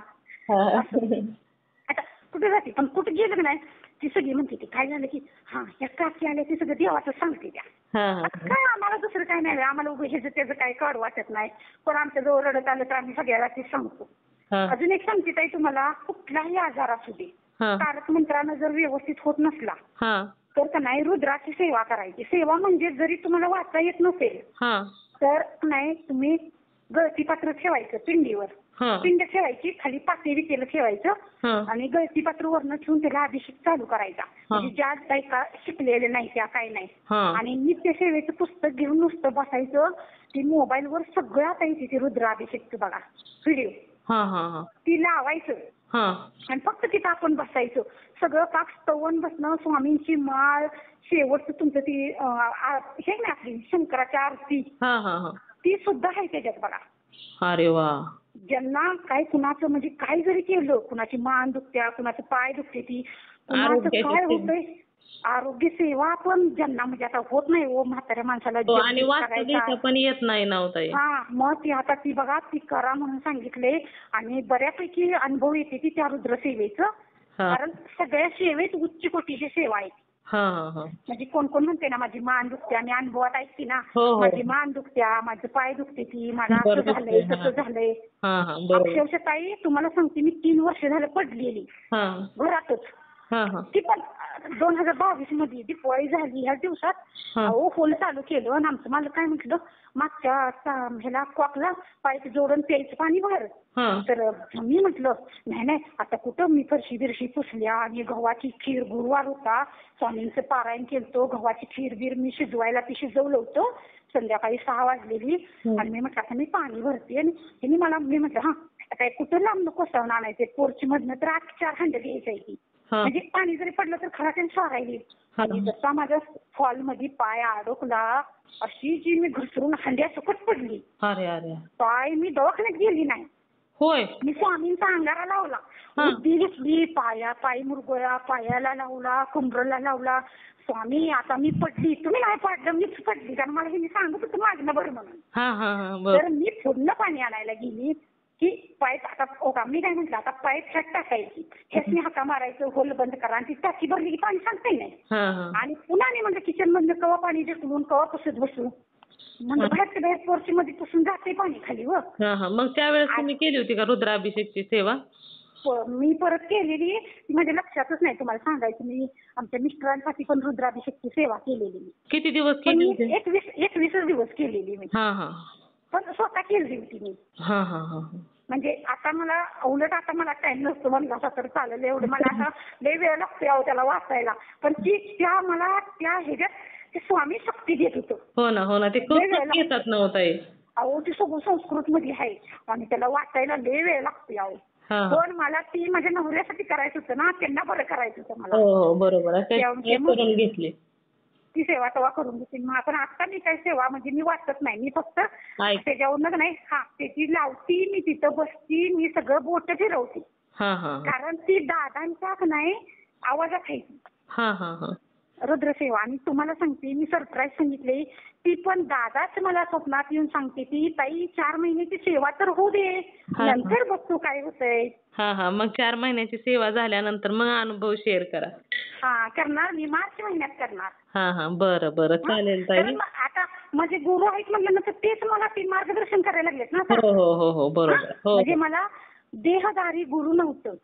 आता कुठे जाते पण कुठे गेलं नाही ती सगळी म्हणते ती काय झालं की हा या काकी आल्या ती सगळं देवाचं सांगते त्या. काय आम्हाला दुसरं काय नाही, आम्हाला उभं ह्याचं त्याचं काही काढ वाटत नाही. पण आमच्या जवळ रडत आलं तर आम्ही सगळ्याला ते सांगतो. अजून एक सांगते ताई तुम्हाला, कुठलाही आजार असू दे तारक मंत्रानं जर व्यवस्थित होत नसला तर का नाही रुद्राची सेवा करायची. सेवा म्हणजे जरी तुम्हाला वाचता येत नसेल तर नाही तुम्ही गळतीपात्र ठेवायचं पिंडीवर, पिंड ठेवायची खाली पाते विकेलं ठेवायचं आणि गळतीपात्र वरनं ठेवून त्याला अभिषेक चालू करायचा. म्हणजे ज्या काही का शिकलेले नाही त्या काही नाही. आणि नित्य सेवेचं पुस्तक घेऊन नुसतं बसायचं. ती मोबाईलवर सगळं आता येते ते रुद्राभिषेकचं बघा व्हिडिओ, ती लावायचं आणि फक्त तिथं आपण बसायचं. सगळं पाक स्तवन बसणं, स्वामींची माळ, शेवटचं तुमचं ती हे ना आपली शंकराची आरती ती सुद्धा आहे त्याच्यात बघा. अरे वा. ज्यांना काय कुणाचं म्हणजे काय जरी केलं, कुणाची मान दुखत्या, कुणाचं पाय दुखते, ती कुणाचं काय होतंय आरोग्य सेवा पण ज्यांना म्हणजे आता होत नाही हो म्हाताऱ्या माणसाला आणि वाचता पण येत नाही ना ताई. मग ती आता ती बघा ती करा म्हणून सांगितले आणि बऱ्यापैकी अनुभव येते ती त्या रुद्र सेवेचं. कारण सगळ्या सेवेत उच्च कोटीची सेवा आहे. म्हणजे कोण कोण म्हणते ना माझी मान दुखते आणि अनुभवात ऐकते ना माझी मान दुखत्या, माझं पाय दुखते ती, मला असं झालंय तसं झालंय. अक्षरशः ताई तुम्हाला सांगते मी 3 वर्ष झालं पडलेली घरातच. ती पण 2022 मध्ये दिवाळी झाली ह्या दिवसात होल चालू केलं आणि आमचं मला काय म्हटलं मागच्या ह्याला कॉकला पाईप जोडून प्यायचं पाणी भर. तर मी म्हटलं नाही आता कुठं मी फरशी बिरशी पुसल्या आणि गव्हाची खीर गुरुवार होता स्वामींचं पारायण केलतो गव्हाची खीर बीर मी शिजवायला ती शिजवलं होतं संध्याकाळी 6 वाजलेली आणि मी म्हटलं आता मी पाणी भरते आणि त्यांनी मला मी म्हटलं आता कुठं लांब कोसळून आणायचे पोर्च मधनं तर 4 हंड घ्यायची ती म्हणजे पाणी जरी पडलं तर खरा त्यांनी सोडायली आणि जसा माझ्या फॉल मध्ये पाय अडकला अशी जी मी घसरून हंड्या सकट पडली. पाय मी दवाखान्यात गेली नाही. होय मी स्वामींचा अंगारा लावला बुद्धी घेतली पाय मुरगळा पायाला लावला कुंभरला लावला. स्वामी आता मी पडली तुम्ही नाही पडलं मीच पडली कारण मला हे मी सांगत होतं माझं बरं म्हणून. तर मी पूर्ण पाणी आणायला गेली की पाईप आता मी काय म्हटलं आता पाईप ह्यात टाकायची ह्यासनी हाका मारायचं होल बंद करा आणि ती टाकी भरली की पाणी सांगताय नाही. आणि पुन्हा नाही म्हणजे किचन मधनं कवा पाणी ढकलून कवा पुसत बसू म्हणजे बाहेर पोर्च मध्ये पुसून जाते पाणी खाली. मग त्यावेळेस तुम्ही केली होती का रुद्राभिषेकची सेवा? मी परत केलेली माझ्या लक्षातच नाही तुम्हाला सांगायचं. मी आमच्या मिस्टरांसाठी पण रुद्राभिषेकची सेवा केलेली. मी किती दिवस केली? 21 दिवस केलेली मी पण स्वतः केली होती मी. म्हणजे आता मला उलट आता मला टाइम नसतो म्हणला तर चालेल एवढं मला आता लय वेळ लागतो त्याला वाचायला पण त्या मला त्या ह्याच्यात ते स्वामी शक्ती देत होतं. हो ना ते घेतात नव्हता अहो ती सगळं संस्कृत मध्ये आहे आणि त्याला वाचायला लय वेळ लागतो. अहो पण मला ती माझ्या नवऱ्यासाठी करायचं होतं ना त्यांना बरं करायचं होतं मला. बरोबर घेतली ती सेवा तेव्हा करून घेतली. पण आता मी काही सेवा म्हणजे मी वाचत नाही मी फक्त त्याच्यावरच नाही त्याची लावती मी तिथं बसती मी सगळं बोट फिरवते कारण ती दादांच्या नाही आवाजात आहे रुद्रसेवा. आणि तुम्हाला सांगते मी सरप्राईज सांगितले ती पण दादाच मला स्वप्नात येऊन सांगते ती ताई 4 महिन्याची सेवा तर होऊ दे नंतर बघतो काय होतंय. मग 4 महिन्याची सेवा झाल्यानंतर मग अनुभव शेअर करा. करणार मी मार्च महिन्यात करणार. बरं चालेल ताई. आता माझे गुरु आहेत म्हटल्यानंतर तेच मला ते मार्गदर्शन करायला लागलेत ना. हो बरोबर. म्हणजे मला देहधारी गुरु नव्हतं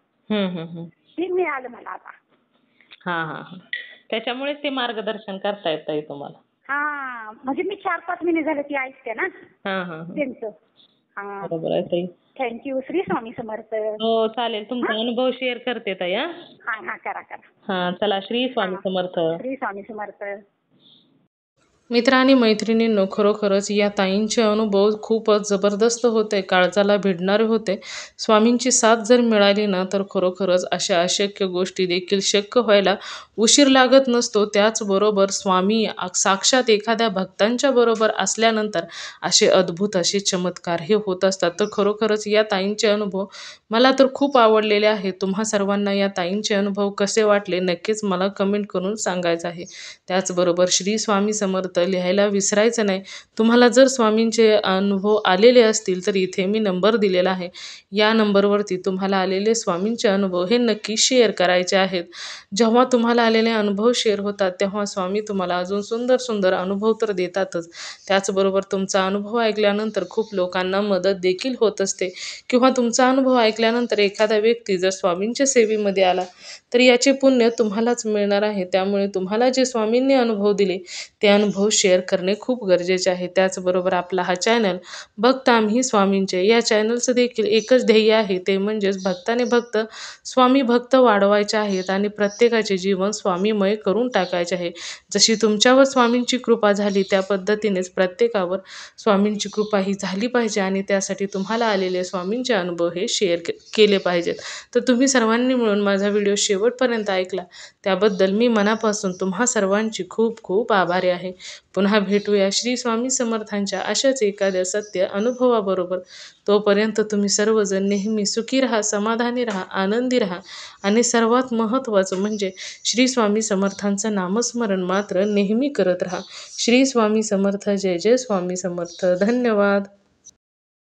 ते मिळालं मला आता. त्याच्यामुळे ते मार्गदर्शन करता येत आहे तुम्हाला. म्हणजे मी 4-5 महिने झाले ती ऐकते ना त्यांचं. बरोबर आहे ताई. थँक्यू. श्री स्वामी समर्थ. हो चालेल तुमचा अनुभव शेअर करते ताई. करा. चला श्री स्वामी समर्थ. श्री स्वामी समर्थ. मित्र आणि मैत्रिणींनो खरोखरच या ताईंचे अनुभव खूपच जबरदस्त होते काळजाला भिडणारे होते. स्वामींची साथ जर मिळाली ना तर खरोखरच अशा अशक्य गोष्टी देखील शक्य व्हायला उशीर लागत नसतो. त्याचबरोबर स्वामी साक्षात एखाद्या भक्तांच्या बरोबर असल्यानंतर असे अद्भुत असे चमत्कार हे होत असतात. तर खरोखरच या ताईंचे अनुभव मला तर खूप आवडलेले आहेत. तुम्हा सर्वांना या ताईंचे अनुभव कसे वाटले नक्कीच मला कमेंट करून सांगायचं आहे. त्याचबरोबर श्री स्वामी समर्थ लिहायला विसरायचं नाही. तुम्हाला जर स्वामींचे अनुभव आलेले असतील तर इथे मी नंबर दिलेला आहे. या नंबरवरती तुम्हाला आलेले स्वामींचे अनुभव हे नक्की शेअर करायचे आहेत. जेव्हा तुम्हाला आलेले अनुभव शेअर होतात तेव्हा स्वामी तुम्हाला अजून सुंदर सुंदर अनुभव तर देतातच. त्याचबरोबर तुमचा अनुभव ऐकल्यानंतर खूप लोकांना मदत देखील होत असते किंवा तुमचा अनुभव ऐकल्यानंतर एखादा व्यक्ती जर स्वामींच्या सेवेमध्ये आला तर याचे पुण्य तुम्हालाच मिळणार आहे. त्यामुळे तुम्हाला जे स्वामींनी अनुभव दिले ते अनुभव शेअर करणे खूप गरजेचे आहे. त्याचबरोबर आपला हा चॅनल भक्त आम्ही स्वामींचे या चॅनलचं देखील एकच ध्येय आहे ते म्हणजेच भक्ताने भक्त स्वामी भक्त वाढवायचे आहेत आणि प्रत्येकाचे जीवन स्वामीमय करून टाकायचे आहे. जशी तुमच्यावर स्वामींची कृपा झाली त्या पद्धतीनेच प्रत्येकावर स्वामींची कृपा ही झाली पाहिजे आणि त्यासाठी तुम्हाला आलेले स्वामींचे अनुभव हे शेअर केले पाहिजेत. तर तुम्ही सर्वांनी मिळून माझा व्हिडिओ शेवटपर्यंत ऐकला त्याबद्दल मी मनापासून तुम्हा सर्वांची खूप खूप आभारी आहे. पुन्हा भेटूया श्री स्वामी समर्थांच्या अशाच एखाद्या सत्य अनुभवाबरोबर. तोपर्यंत तुम्ही सर्वजण नेहमी सुखी राहा, समाधानी राहा, आनंदी राहा आणि सर्वात महत्त्वाचं म्हणजे श्री स्वामी समर्थांचं नामस्मरण मात्र नेहमी करत राहा. श्री स्वामी समर्थ. जय जय स्वामी समर्थ. धन्यवाद.